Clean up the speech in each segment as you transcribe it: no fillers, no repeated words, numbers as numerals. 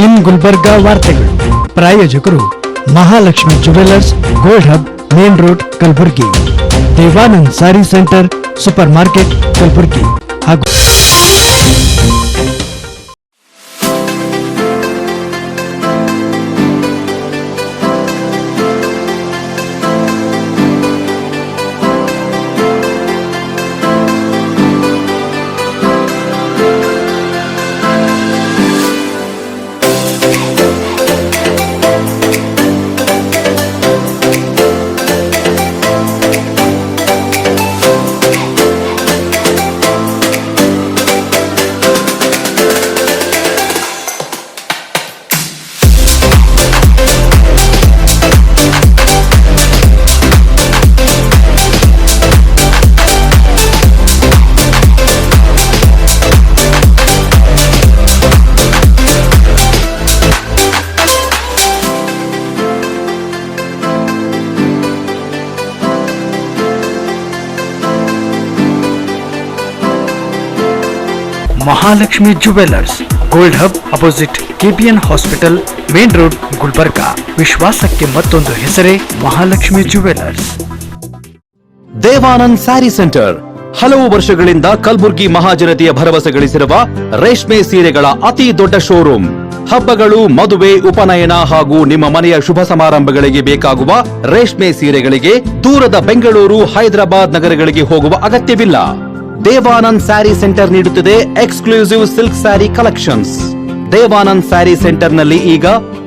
ಇನ್ ಗುಲ್ಬರ್ಗಾ ವಾರ್ತೆಗಳು ಪ್ರಾಯೋಜಕರು Mahalakshmi jewellers, gold hub, main road, Kalaburagi. Devanand sari centre, super market, Kalaburagi ಹಾಗೂ Mahalakshmi jewellers, gold hub, opposite KPN hospital, main road, Gulbarga. ವಿಶ್ವಾಸಕ್ಕೆ ಮತ್ತೊಂದು ಹೆಸರೇ ಮಹಾಲಕ್ಷ್ಮಿ ಜುವೆಲ್ಲರ್ಸ್. ದೇವಾನಂದ್ ಸ್ಯಾರಿ ಸೆಂಟರ್ ಹಲವು ವರ್ಷಗಳಿಂದ ಕಲಬುರಗಿ ಮಹಾಜನತೆಯ ಭರವಸೆ ಗಳಿಸಿರುವ ರೇಷ್ಮೆ ಸೀರೆಗಳ ಅತಿ ದೊಡ್ಡ ಶೋರೂಮ್. ಹಬ್ಬಗಳು, ಮದುವೆ, ಉಪನಯನ ಹಾಗೂ ನಿಮ್ಮ ಮನೆಯ ಶುಭ ಸಮಾರಂಭಗಳಿಗೆ ಬೇಕಾಗುವ ರೇಷ್ಮೆ ಸೀರೆಗಳಿಗೆ ದೂರದ ಬೆಂಗಳೂರು, ಹೈದರಾಬಾದ್ ನಗರಗಳಿಗೆ ಹೋಗುವ ಅಗತ್ಯವಿಲ್ಲ. ದೇವಾನಂದ್ ಸ್ಯಾರಿ ಸೆಂಟರ್ ನೀಡುತ್ತಿದೆ exclusive silk sari collections. Devanand sari centre ನಲ್ಲಿ ಈಗ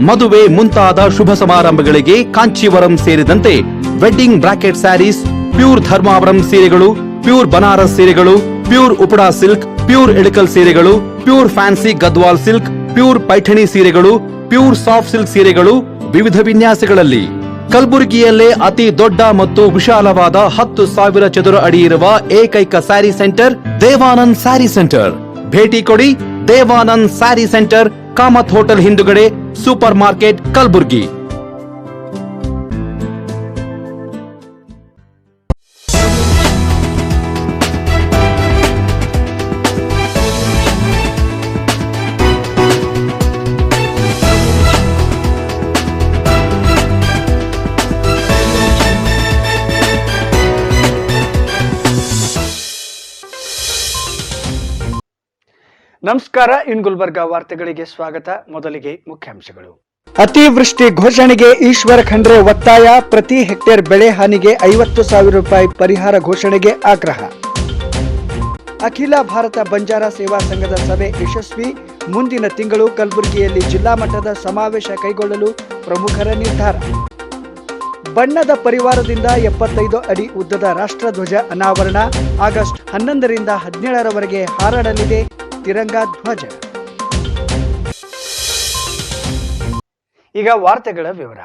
ಮದುವೆ ಮುಂತಾದ ಶುಭ ಸಮಾರಂಭಗಳಿಗೆ ಕಾಂಚೀವರಂ ಸೇರಿದಂತೆ wedding brocade saris, pure Dharmavaram ಸೀರೆಗಳು, ಪ್ಯೂರ್ ಬನಾರಸ್ ಸೀರೆಗಳು, pure Uppada silk, pure Ilkal ಸೀರೆಗಳು, pure fancy Gadwal silk, pure Paithani ಸೀರೆಗಳು, ಪ್ಯೂರ್ ಸಾಫ್ಟ್ ಸಿಲ್ಕ್ ಸೀರೆಗಳು ವಿವಿಧ ವಿನ್ಯಾಸಗಳಲ್ಲಿ. ಕಲಬುರಗಿಯಲ್ಲೇ ಅತಿ ದೊಡ್ಡ ಮತ್ತು ವಿಶಾಲವಾದ 10,000 ಚದುರ ಅಡಿ ಇರುವ ಏಕೈಕ ಸ್ಯಾರಿ ಸೆಂಟರ್ ದೇವಾನಂದ್ ಸ್ಯಾರಿ ಸೆಂಟರ್. ಭೇಟಿ ಕೊಡಿ. ದೇವಾನಂದ್ ಸ್ಯಾರಿ ಸೆಂಟರ್, ಕಾಮತ್ ಹೋಟೆಲ್ ಹಿಂದುಗಡೆ, ಸೂಪರ್ ಮಾರ್ಕೆಟ್, ಕಲಬುರಗಿ. ನಮಸ್ಕಾರ. ಇನ್ ಗುಲ್ಬರ್ಗಾ ವಾರ್ತೆಗಳಿಗೆ ಸ್ವಾಗತ. ಮೊದಲಿಗೆ ಮುಖ್ಯಾಂಶಗಳು. ಅತಿವೃಷ್ಟಿ ಘೋಷಣೆಗೆ ಈಶ್ವರ ಖಂಡ್ರೆ ಒತ್ತಾಯ. ಪ್ರತಿ ಹೆಕ್ಟೇರ್ ಬೆಳೆ ಹಾನಿಗೆ 50,000 ರೂಪಾಯಿ ಪರಿಹಾರ ಘೋಷಣೆಗೆ ಆಗ್ರಹ. ಅಖಿಲ ಭಾರತ ಬಂಜಾರ ಸೇವಾ ಸಂಘದ ಸಭೆ ಯಶಸ್ವಿ. ಮುಂದಿನ ತಿಂಗಳು ಕಲಬುರಗಿಯಲ್ಲಿ ಜಿಲ್ಲಾ ಮಟ್ಟದ ಸಮಾವೇಶ ಕೈಗೊಳ್ಳಲು ಪ್ರಮುಖರ ನಿರ್ಧಾರ. ಬಣ್ಣದ ಪರಿವಾರದಿಂದ 75 ಅಡಿ ಉದ್ದದ ರಾಷ್ಟ್ರಧ್ವಜ ಅನಾವರಣ. ಆಗಸ್ಟ್ 11ರಿಂದ 17ರವರೆಗೆ ಹಾರಾಡಲಿದೆ ತಿರಂಗ ಧ್ವಜ. ಈಗ ವಾರ್ತೆಗಳ ವಿವರ.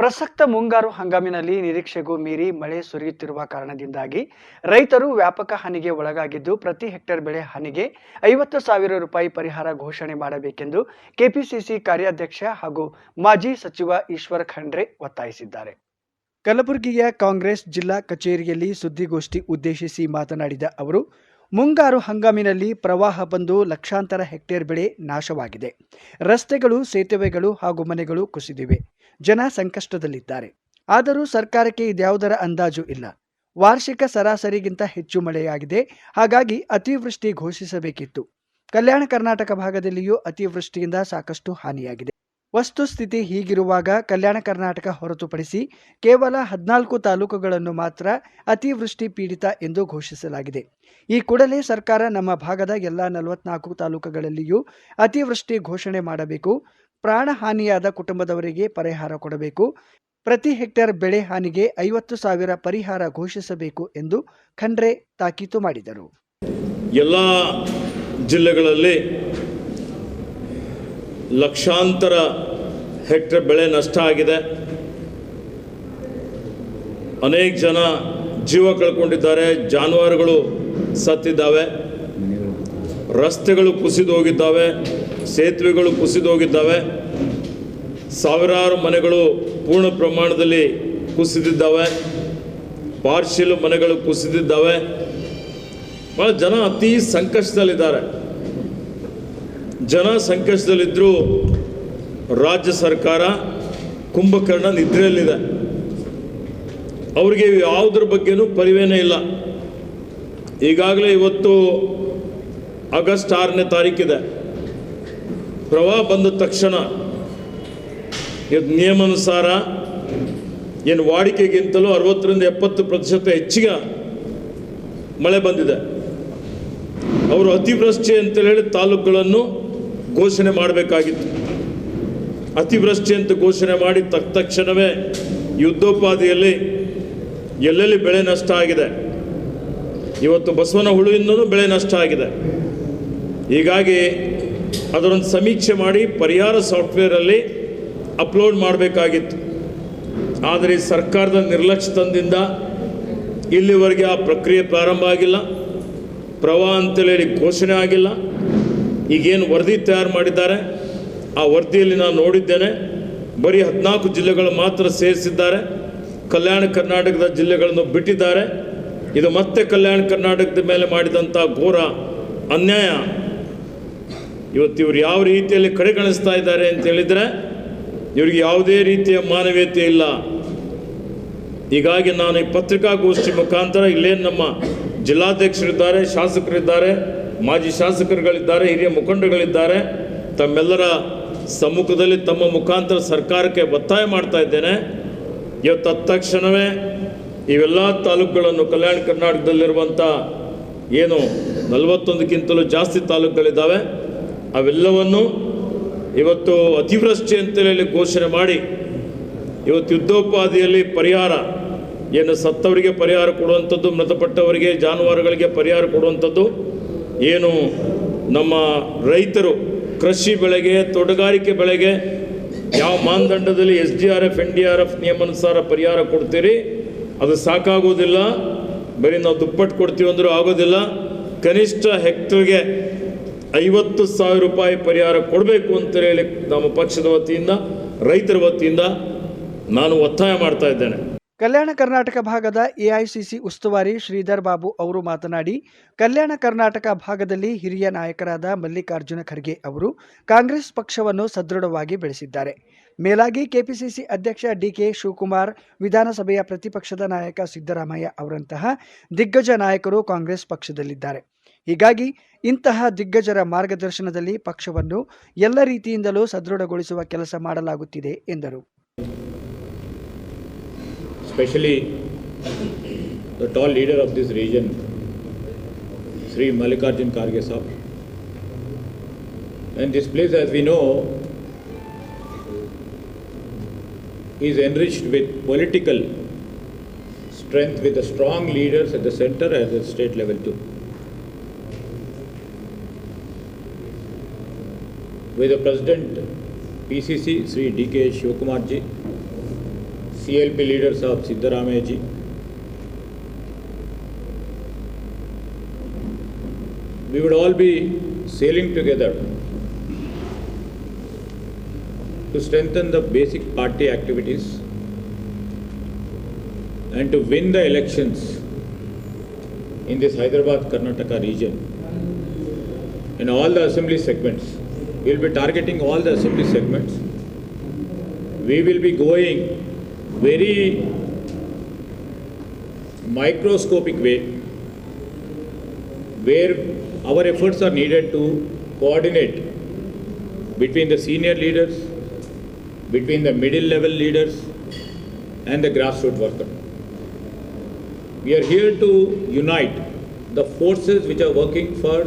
ಪ್ರಸಕ್ತ ಮುಂಗಾರು ಹಂಗಾಮಿನಲ್ಲಿ ನಿರೀಕ್ಷೆಗೂ ಮೀರಿ ಮಳೆ ಸುರಿಯುತ್ತಿರುವ ಕಾರಣದಿಂದಾಗಿ ರೈತರು ವ್ಯಾಪಕ ಹಾನಿಗೆ ಒಳಗಾಗಿದ್ದು, ಪ್ರತಿ ಹೆಕ್ಟೇರ್ ಬೆಳೆ ಹಾನಿಗೆ 50,000 ರೂಪಾಯಿ ಪರಿಹಾರ ಘೋಷಣೆ ಮಾಡಬೇಕೆಂದು ಕೆಪಿಸಿಸಿ ಕಾರ್ಯಾಧ್ಯಕ್ಷ ಹಾಗೂ ಮಾಜಿ ಸಚಿವ ಈಶ್ವರ ಖಂಡ್ರೆ ಒತ್ತಾಯಿಸಿದ್ದಾರೆ. ಕಲಬುರಗಿಯ ಕಾಂಗ್ರೆಸ್ ಜಿಲ್ಲಾ ಕಚೇರಿಯಲ್ಲಿ ಸುದ್ದಿಗೋಷ್ಠಿ ಉದ್ದೇಶಿಸಿ ಮಾತನಾಡಿದ ಅವರು, ಮುಂಗಾರು ಹಂಗಾಮಿನಲ್ಲಿ ಪ್ರವಾಹ ಬಂದು ಲಕ್ಷಾಂತರ ಹೆಕ್ಟೇರ್ ಬೆಳೆ ನಾಶವಾಗಿದೆ. ರಸ್ತೆಗಳು, ಸೇತುವೆಗಳು ಹಾಗೂ ಮನೆಗಳು ಕುಸಿದಿವೆ. ಜನ ಸಂಕಷ್ಟದಲ್ಲಿದ್ದಾರೆ. ಆದರೂ ಸರ್ಕಾರಕ್ಕೆ ಇದ್ಯಾವುದರ ಅಂದಾಜು ಇಲ್ಲ. ವಾರ್ಷಿಕ ಸರಾಸರಿಗಿಂತ ಹೆಚ್ಚು ಮಳೆಯಾಗಿದೆ. ಹಾಗಾಗಿ ಅತಿವೃಷ್ಟಿ ಘೋಷಿಸಬೇಕಿತ್ತು. ಕಲ್ಯಾಣ ಕರ್ನಾಟಕ ಭಾಗದಲ್ಲಿಯೂ ಅತಿವೃಷ್ಟಿಯಿಂದ ಸಾಕಷ್ಟು ಹಾನಿಯಾಗಿದೆ. ವಸ್ತುಸ್ಥಿತಿ ಹೀಗಿರುವಾಗ ಕಲ್ಯಾಣ ಕರ್ನಾಟಕ ಹೊರತುಪಡಿಸಿ ಕೇವಲ 14 ತಾಲೂಕುಗಳನ್ನು ಮಾತ್ರ ಅತಿವೃಷ್ಟಿ ಪೀಡಿತ ಎಂದು ಘೋಷಿಸಲಾಗಿದೆ. ಈ ಕೂಡಲೇ ಸರ್ಕಾರ ನಮ್ಮ ಭಾಗದ ಎಲ್ಲ 44 ತಾಲೂಕುಗಳಲ್ಲಿಯೂ ಅತಿವೃಷ್ಟಿ ಘೋಷಣೆ ಮಾಡಬೇಕು. ಪ್ರಾಣ ಹಾನಿಯಾದ ಕುಟುಂಬದವರಿಗೆ ಪರಿಹಾರ ಕೊಡಬೇಕು. ಪ್ರತಿ ಹೆಕ್ಟೇರ್ ಬೆಳೆ ಹಾನಿಗೆ 50,000 ಪರಿಹಾರ ಘೋಷಿಸಬೇಕು ಎಂದು ಖಂಡ್ರೆ ತಾಕೀತು ಮಾಡಿದರು. ಎಲ್ಲ ಜಿಲ್ಲೆಗಳಲ್ಲಿ ಲಕ್ಷಾಂತರ ಹೆಕ್ಟೇರ್ ಬೆಳೆ ನಷ್ಟ ಆಗಿದೆ. ಅನೇಕ ಜನ ಜೀವ ಕಳ್ಕೊಂಡಿದ್ದಾರೆ. ಜಾನುವಾರುಗಳು ಸತ್ತಿದ್ದಾವೆ. ರಸ್ತೆಗಳು ಕುಸಿದು ಹೋಗಿದ್ದಾವೆ. ಸೇತುವೆಗಳು ಕುಸಿದು ಹೋಗಿದ್ದಾವೆ. ಸಾವಿರಾರು ಮನೆಗಳು ಪೂರ್ಣ ಪ್ರಮಾಣದಲ್ಲಿ ಕುಸಿದಿದ್ದಾವೆ. ಪಾರ್ಶಿಯಲ್ ಮನೆಗಳು ಕುಸಿದಿದ್ದಾವೆ. ಭಾಳ ಜನ ಅತಿ ಸಂಕಷ್ಟದಲ್ಲಿದ್ದಾರೆ. ಜನ ಸಂಕಷ್ಟದಲ್ಲಿದ್ದರೂ ರಾಜ್ಯ ಸರ್ಕಾರ ಕುಂಭಕರ್ಣ ನಿದ್ರೆಯಲ್ಲಿದೆ. ಅವರಿಗೆ ಯಾವುದ್ರ ಬಗ್ಗೆನೂ ಪರಿವೇನೇ ಇಲ್ಲ. ಈಗಾಗಲೇ ಇವತ್ತು ಆಗಸ್ಟ್ 6ನೇ ತಾರೀಕಿದೆ. ಪ್ರವಾಹ ಬಂದ ತಕ್ಷಣ ನಿಯಮಾನುಸಾರ ಏನು ವಾಡಿಕೆಗಿಂತಲೂ 60ರಿಂದ 70% ಹೆಚ್ಚಿಗೆ ಮಳೆ ಬಂದಿದೆ. ಅವರು ಅತಿವೃಷ್ಟಿ ಅಂತೇಳಿ ತಾಲೂಕುಗಳನ್ನು ಘೋಷಣೆ ಮಾಡಬೇಕಾಗಿತ್ತು. ಅತಿವೃಷ್ಟಿ ಅಂತ ಘೋಷಣೆ ಮಾಡಿ ತಕ್ಷಣವೇ ಯುದ್ಧೋಪಾದಿಯಲ್ಲಿ ಎಲ್ಲೆಲ್ಲಿ ಬೆಳೆ ನಷ್ಟ ಆಗಿದೆ. ಇವತ್ತು ಬಸವನ ಹುಳುವಿಂದಲೂ ಬೆಳೆ ನಷ್ಟ ಆಗಿದೆ. ಹೀಗಾಗಿ ಅದರೊಂದು ಸಮೀಕ್ಷೆ ಮಾಡಿ ಪರಿಹಾರ ಸಾಫ್ಟ್ವೇರಲ್ಲಿ ಅಪ್ಲೋಡ್ ಮಾಡಬೇಕಾಗಿತ್ತು. ಆದರೆ ಈ ಸರ್ಕಾರದ ನಿರ್ಲಕ್ಷ್ಯದಿಂದ ಇಲ್ಲಿವರೆಗೆ ಆ ಪ್ರಕ್ರಿಯೆ ಪ್ರಾರಂಭ ಆಗಿಲ್ಲ. ಪ್ರವಾಹ ಅಂತೇಳಿ ಘೋಷಣೆ ಆಗಿಲ್ಲ. ಈಗೇನು ವರದಿ ತಯಾರು ಮಾಡಿದ್ದಾರೆ ಆ ವರದಿಯಲ್ಲಿ ನಾನು ನೋಡಿದ್ದೇನೆ, ಬರೀ 14 ಜಿಲ್ಲೆಗಳು ಮಾತ್ರ ಸೇರಿಸಿದ್ದಾರೆ. ಕಲ್ಯಾಣ ಕರ್ನಾಟಕದ ಜಿಲ್ಲೆಗಳನ್ನು ಬಿಟ್ಟಿದ್ದಾರೆ. ಇದು ಮತ್ತೆ ಕಲ್ಯಾಣ ಕರ್ನಾಟಕದ ಮೇಲೆ ಮಾಡಿದಂಥ ಘೋರ ಅನ್ಯಾಯ. ಇವತ್ತು ಇವರು ಯಾವ ರೀತಿಯಲ್ಲಿ ಕಡೆಗಣಿಸ್ತಾ ಇದ್ದಾರೆ ಅಂತ ಹೇಳಿದರೆ ಇವರಿಗೆ ಯಾವುದೇ ರೀತಿಯ ಮಾನವೀಯತೆ ಇಲ್ಲ. ಹೀಗಾಗಿ ನಾನು ಈ ಪತ್ರಿಕಾಗೋಷ್ಠಿ ಮುಖಾಂತರ ಇಲ್ಲೇನು ನಮ್ಮ ಜಿಲ್ಲಾಧ್ಯಕ್ಷರಿದ್ದಾರೆ, ಶಾಸಕರಿದ್ದಾರೆ, ಮಾಜಿ ಶಾಸಕರುಗಳಿದ್ದಾರೆ, ಹಿರಿಯ ಮುಖಂಡಗಳಿದ್ದಾರೆ, ತಮ್ಮೆಲ್ಲರ ಸಮ್ಮುಖದಲ್ಲಿ ತಮ್ಮ ಮುಖಾಂತರ ಸರ್ಕಾರಕ್ಕೆ ಒತ್ತಾಯ ಮಾಡ್ತಾ ಇದ್ದೇನೆ. ಇವತ್ತು ತಕ್ಷಣವೇ ಇವೆಲ್ಲ ತಾಲೂಕುಗಳನ್ನು ಕಲ್ಯಾಣ ಕರ್ನಾಟಕದಲ್ಲಿರುವಂಥ ಏನು 41ಕ್ಕಿಂತಲೂ ಜಾಸ್ತಿ ತಾಲೂಕುಗಳಿದ್ದಾವೆ ಅವೆಲ್ಲವನ್ನು ಇವತ್ತು ಅತಿವೃಷ್ಟಿ ಅಂತೇಳಿ ಘೋಷಣೆ ಮಾಡಿ ಇವತ್ತು ಯುದ್ಧೋಪಾದಿಯಲ್ಲಿ ಪರಿಹಾರ ಏನು ಸತ್ತವರಿಗೆ ಪರಿಹಾರ ಕೊಡುವಂಥದ್ದು, ಮೃತಪಟ್ಟವರಿಗೆ ಜಾನುವಾರುಗಳಿಗೆ ಪರಿಹಾರ ಕೊಡುವಂಥದ್ದು, ಏನು ನಮ್ಮ ರೈತರು ಕೃಷಿ ಬೆಳೆಗೆ ತೋಟಗಾರಿಕೆ ಬೆಳೆಗೆ ಯಾವ ಮಾನದಂಡದಲ್ಲಿ SDRF NDRF ನಿಯಮಾನುಸಾರ ಪರಿಹಾರ ಕೊಡ್ತೀರಿ ಅದು ಸಾಕಾಗೋದಿಲ್ಲ. ಬರೀ ನಾವು ದುಪ್ಪಟ್ಟು ಕೊಡ್ತೀವಿ ಅಂದರೂ ಆಗೋದಿಲ್ಲ. ಕನಿಷ್ಠ ಹೆಕ್ಟರ್ಗೆ 50,000 ರೂಪಾಯಿ ಪರಿಹಾರ ಕೊಡಬೇಕು ಅಂತ ಹೇಳಿ ನಮ್ಮ ಪಕ್ಷದ ವತಿಯಿಂದ ರೈತರ ವತಿಯಿಂದ ನಾನು ಒತ್ತಾಯ ಮಾಡ್ತಾ ಇದ್ದೇನೆ. ಕಲ್ಯಾಣ ಕರ್ನಾಟಕ ಭಾಗದ ಎಐಸಿಸಿ ಉಸ್ತುವಾರಿ ಶ್ರೀಧರ್ ಬಾಬು ಅವರು ಮಾತನಾಡಿ, ಕಲ್ಯಾಣ ಕರ್ನಾಟಕ ಭಾಗದಲ್ಲಿ ಹಿರಿಯ ನಾಯಕರಾದ ಮಲ್ಲಿಕಾರ್ಜುನ ಖರ್ಗೆ ಅವರು ಕಾಂಗ್ರೆಸ್ ಪಕ್ಷವನ್ನು ಸದೃಢವಾಗಿ ಬೆಳೆಸಿದ್ದಾರೆ. ಮೇಲಾಗಿ ಕೆಪಿಸಿಸಿ ಅಧ್ಯಕ್ಷ DK ಶಿವಕುಮಾರ್, ವಿಧಾನಸಭೆಯ ಪ್ರತಿಪಕ್ಷದ ನಾಯಕ ಸಿದ್ದರಾಮಯ್ಯ ಅವರಂತಹ ದಿಗ್ಗಜ ನಾಯಕರು ಕಾಂಗ್ರೆಸ್ ಪಕ್ಷದಲ್ಲಿದ್ದಾರೆ. ಹೀಗಾಗಿ ಇಂತಹ ದಿಗ್ಗಜರ ಮಾರ್ಗದರ್ಶನದಲ್ಲಿ ಪಕ್ಷವನ್ನು ಎಲ್ಲ ರೀತಿಯಿಂದಲೂ ಸದೃಢಗೊಳಿಸುವ ಕೆಲಸ ಮಾಡಲಾಗುತ್ತಿದೆ ಎಂದರು. Especially the tall leader of this region, Sri Mallikarjun Kharge Sahab. And this place, as we know, is enriched with political strength, with the strong leaders at the center and at the state level too. With the President PCC, Sri DK Shivakumar ji, CLP leaders of Siddaramaiah ji, we would all be sailing together to strengthen the basic party activities and to win the elections in this Hyderabad Karnataka region in all the assembly segments. We will be targeting all the assembly segments. We will be going very microscopic way where our efforts are needed to coordinate between the senior leaders, between the middle level leaders and the grassroots worker. We are here to unite the forces which are working for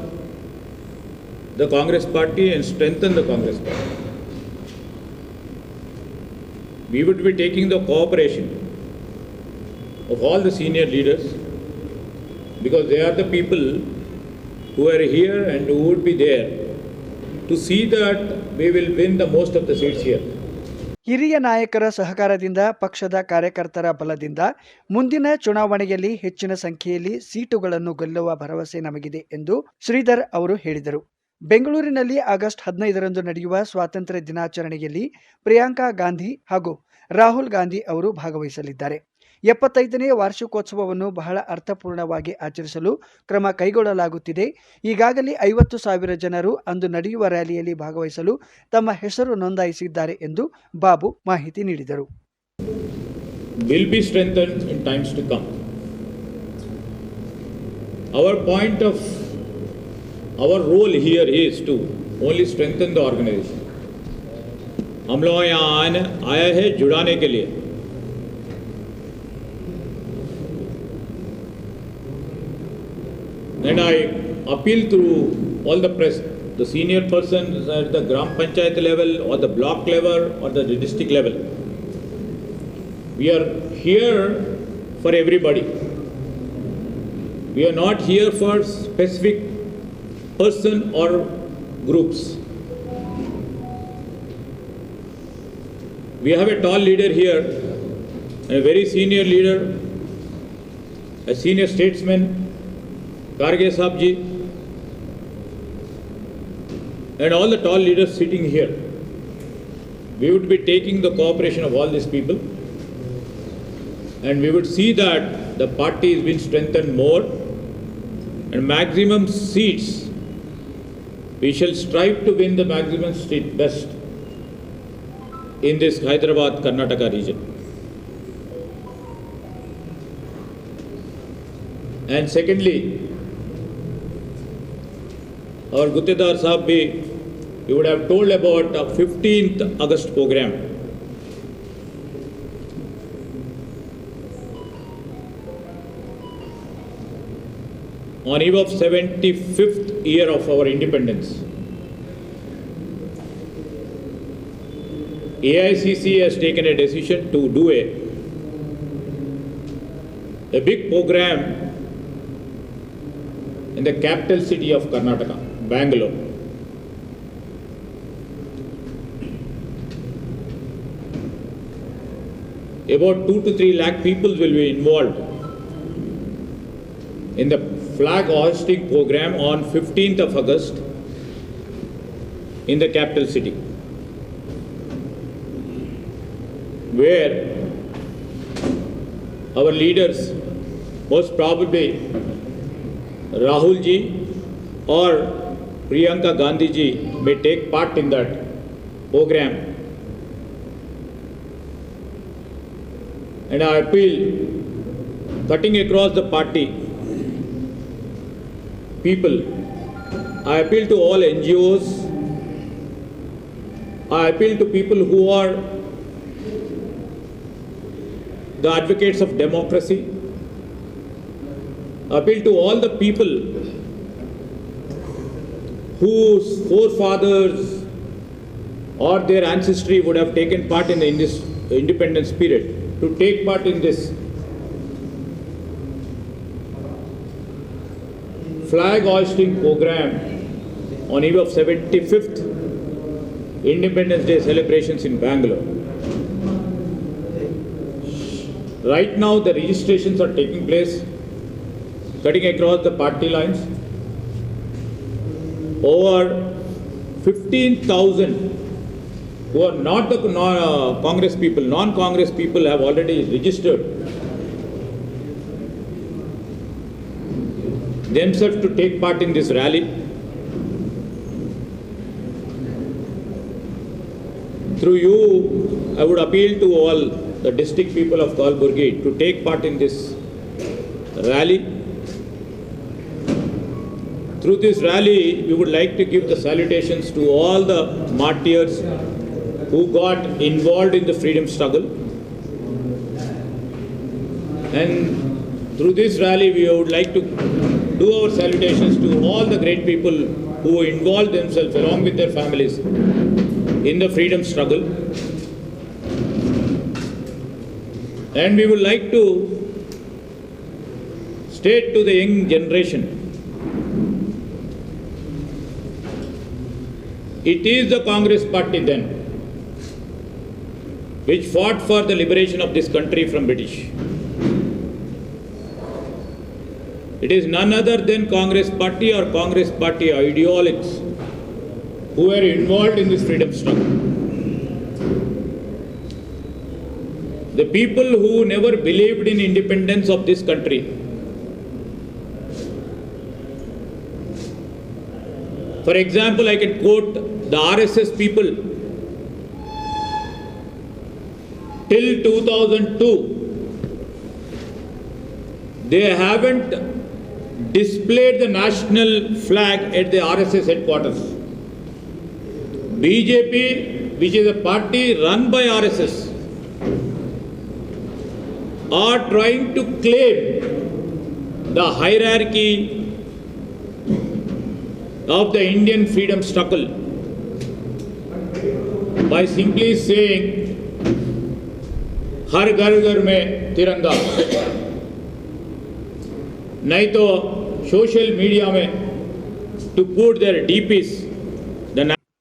the Congress party and strengthen the Congress party. We would be taking the cooperation of all the senior leaders because they are the people who are here and who would be there to see that we will win the most of the seats here. ಹಿರಿಯ ನಾಯಕರ ಸಹಕಾರದಿಂದ ಪಕ್ಷದ ಕಾರ್ಯಕರ್ತರ ಬಲದಿಂದ ಮುಂದಿನ ಚುನಾವಣೆಯಲ್ಲಿ ಹೆಚ್ಚಿನ ಸಂಖ್ಯೆಯಲ್ಲಿ ಸೀಟುಗಳನ್ನು ಗೆಲ್ಲುವ ಭರವಸೆ ನಮಗಿದೆ ಎಂದು ಶ್ರೀಧರ್ ಅವರು ಹೇಳಿದರು. ಬೆಂಗಳೂರಿನಲ್ಲಿ ಆಗಸ್ಟ್ 15ರಂದು ನಡೆಯುವ ಸ್ವಾತಂತ್ರ್ಯ ದಿನಾಚರಣೆಯಲ್ಲಿ ಪ್ರಿಯಾಂಕಾ ಗಾಂಧಿ ಹಾಗೂ ರಾಹುಲ್ ಗಾಂಧಿ ಅವರು ಭಾಗವಹಿಸಲಿದ್ದಾರೆ. 75ನೇ ವಾರ್ಷಿಕೋತ್ಸವವನ್ನು ಬಹಳ ಅರ್ಥಪೂರ್ಣವಾಗಿ ಆಚರಿಸಲು ಕ್ರಮ ಕೈಗೊಳ್ಳಲಾಗುತ್ತಿದೆ. ಈಗಾಗಲೇ 50,000 ಜನರು ಅಂದು ನಡೆಯುವ ರ್ಯಾಲಿಯಲ್ಲಿ ಭಾಗವಹಿಸಲು ತಮ್ಮ ಹೆಸರು ನೋಂದಾಯಿಸಿದ್ದಾರೆ ಎಂದು ಬಾಬು ಮಾಹಿತಿ ನೀಡಿದರು. Will be strengthened in times to come. Our role here is to only strengthen the organization. हम लोग यहाँ आया है जुड़ाने के लिए. And I appeal to all the press, the senior persons at the Gram Panchayat level or the block level or the district level. We are here for everybody. We are not here for specific person or groups. We have a tall leader here, a very senior leader, a senior statesman, Karge Sahab ji, and all the tall leaders sitting here. We would be taking the cooperation of all these people, and we would see that the party has been strengthened more, and maximum seats. We shall strive to win the maximum seat best in this Hyderabad, Karnataka region. And secondly, our Guttedar Sahab bhi, you would have told about a 15th August program. On eve of 75th year of our independence, AICC has taken a decision to do a big program in the capital city of Karnataka, Bangalore. About 2 to 3 lakh people will be involved in the flag hoisting program on 15th of August in the capital city, where our leaders, most probably Rahul ji or Priyanka Gandhi ji, may take part in that program. And I appeal, cutting across the party people, I appeal to all NGOs, I appeal to people who are the advocates of democracy, I appeal to all the people whose forefathers or their ancestry would have taken part in this independence period, to take part in this flag hoisting program on eve of 75th Independence Day celebrations in Bangalore. Right now the registrations are taking place, cutting across the party lines. Over 15,000 who are not the Congress people, non-Congress people have already registered themselves to take part in this rally. Through you, I would appeal to all the district people of Kalburgi to take part in this rally. Through this rally, we would like to give the salutations to all the martyrs who got involved in the freedom struggle. And through this rally, we would like to do our salutations to all the great people who involved themselves along with their families in the freedom struggle. And we would like to state to the young generation, it is the Congress party then which fought for the liberation of this country from British. It is none other than Congress party or Congress party ideologues who were involved in this freedom struggle. the people who never believed in independence of this country. For example, I can quote the RSS people. Till 2002, they haven't displayed the national flag at the RSS headquarters. BJP, which is a party run by RSS, are trying to claim the hierarchy of the Indian freedom struggle by simply saying हर घर घर में तिरंगा, नहीं तो social media में to put their DPs.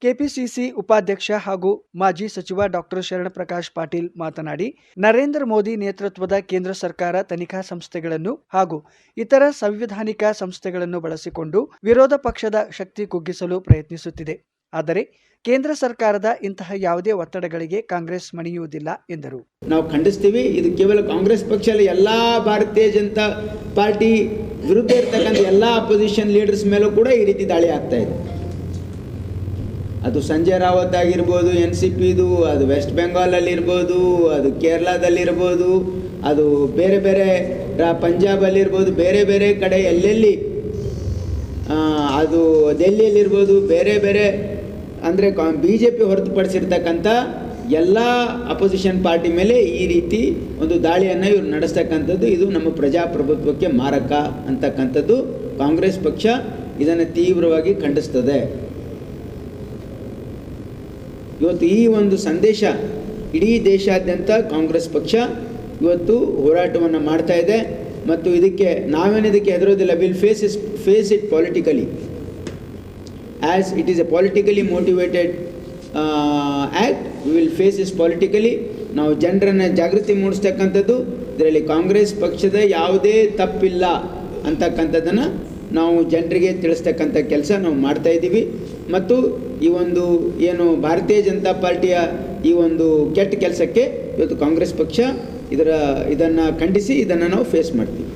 KPCC ಉಪಾಧ್ಯಕ್ಷ ಹಾಗೂ ಮಾಜಿ ಸಚಿವ ಡಾಕ್ಟರ್ ಶರಣಪ್ರಕಾಶ್ ಪಾಟೀಲ್ ಮಾತನಾಡಿ, ನರೇಂದ್ರ ಮೋದಿ ನೇತೃತ್ವದ ಕೇಂದ್ರ ಸರ್ಕಾರ ತನಿಖಾ ಸಂಸ್ಥೆಗಳನ್ನು ಹಾಗೂ ಇತರ ಸಂವಿಧಾನಿಕ ಸಂಸ್ಥೆಗಳನ್ನು ಬಳಸಿಕೊಂಡು ವಿರೋಧ ಪಕ್ಷದ ಶಕ್ತಿ ಕುಗ್ಗಿಸಲು ಪ್ರಯತ್ನಿಸುತ್ತಿದೆ. ಆದರೆ ಕೇಂದ್ರ ಸರ್ಕಾರದ ಇಂತಹ ಯಾವುದೇ ಒತ್ತಡಗಳಿಗೆ ಕಾಂಗ್ರೆಸ್ ಮಣಿಯುವುದಿಲ್ಲ ಎಂದರು. ನಾವು ಖಂಡಿಸ್ತೀವಿ. ಇದು ಕೇವಲ ಕಾಂಗ್ರೆಸ್ ಪಕ್ಷ ಅಲ್ಲ, ಎಲ್ಲ ಭಾರತೀಯ ಜನತಾ ಪಾರ್ಟಿ ವಿರುದ್ಧ ಇರ್ತಕ್ಕಂಥ ಎಲ್ಲ ಅಪೋಸಿಷನ್ ಲೀಡರ್ಸ್ ಮೇಲೂ ಕೂಡ ಈ ರೀತಿ ದಾಳಿ ಆಗ್ತಾ ಇದೆ. ಅದು ಸಂಜಯ್ ರಾವತ್ ಆಗಿರ್ಬೋದು, NCPದು, ಅದು ವೆಸ್ಟ್ ಬೆಂಗಾಲಲ್ಲಿರ್ಬೋದು, ಅದು ಕೇರಳದಲ್ಲಿರ್ಬೋದು, ಅದು ಬೇರೆ ಬೇರೆ ಪಂಜಾಬಲ್ಲಿರ್ಬೋದು, ಬೇರೆ ಬೇರೆ ಕಡೆ ಎಲ್ಲೆಲ್ಲಿ, ಅದು ಡೆಲ್ಲಿಯಲ್ಲಿರ್ಬೋದು, ಬೇರೆ ಬೇರೆ ಅಂದರೆ BJP ಹೊರತುಪಡಿಸಿರ್ತಕ್ಕಂಥ ಎಲ್ಲ ಅಪೋಸಿಷನ್ ಪಾರ್ಟಿ ಮೇಲೆ ಈ ರೀತಿ ಒಂದು ದಾಳಿಯನ್ನು ಇವರು ನಡೆಸ್ತಕ್ಕಂಥದ್ದು ಇದು ನಮ್ಮ ಪ್ರಜಾಪ್ರಭುತ್ವಕ್ಕೆ ಮಾರಕ ಅಂತಕ್ಕಂಥದ್ದು ಕಾಂಗ್ರೆಸ್ ಪಕ್ಷ ಇದನ್ನು ತೀವ್ರವಾಗಿ ಖಂಡಿಸ್ತದೆ. ಇವತ್ತು ಈ ಒಂದು ಸಂದೇಶ ಇಡೀ ದೇಶಾದ್ಯಂತ ಕಾಂಗ್ರೆಸ್ ಪಕ್ಷ ಇವತ್ತು ಹೋರಾಟವನ್ನು ಮಾಡ್ತಾ ಇದೆ ಮತ್ತು ಇದಕ್ಕೆ ನಾವೇನಿದಕ್ಕೆ ಹೆದರೋದಿಲ್ಲ. Will face it politically as it is a politically motivated act. We will face is politically. ನಾವು ಜನರನ್ನು ಜಾಗೃತಿ ಮೂಡಿಸ್ತಕ್ಕಂಥದ್ದು, ಇದರಲ್ಲಿ ಕಾಂಗ್ರೆಸ್ ಪಕ್ಷದ ಯಾವುದೇ ತಪ್ಪಿಲ್ಲ ಅಂತಕ್ಕಂಥದ್ದನ್ನು ನಾವು ಜನರಿಗೆ ತಿಳಿಸ್ತಕ್ಕಂಥ ಕೆಲಸ ನಾವು ಮಾಡ್ತಾ ಇದ್ದೀವಿ. ಮತ್ತು ಈ ಒಂದು ಏನು ಭಾರತೀಯ ಜನತಾ ಪಾರ್ಟಿಯ ಈ ಒಂದು ಕೆಟ್ಟ ಕೆಲಸಕ್ಕೆ ಇವತ್ತು ಕಾಂಗ್ರೆಸ್ ಪಕ್ಷ ಇದನ್ನು ಖಂಡಿಸಿ ಇದನ್ನು ನಾವು ಫೇಸ್ ಮಾಡ್ತೀವಿ.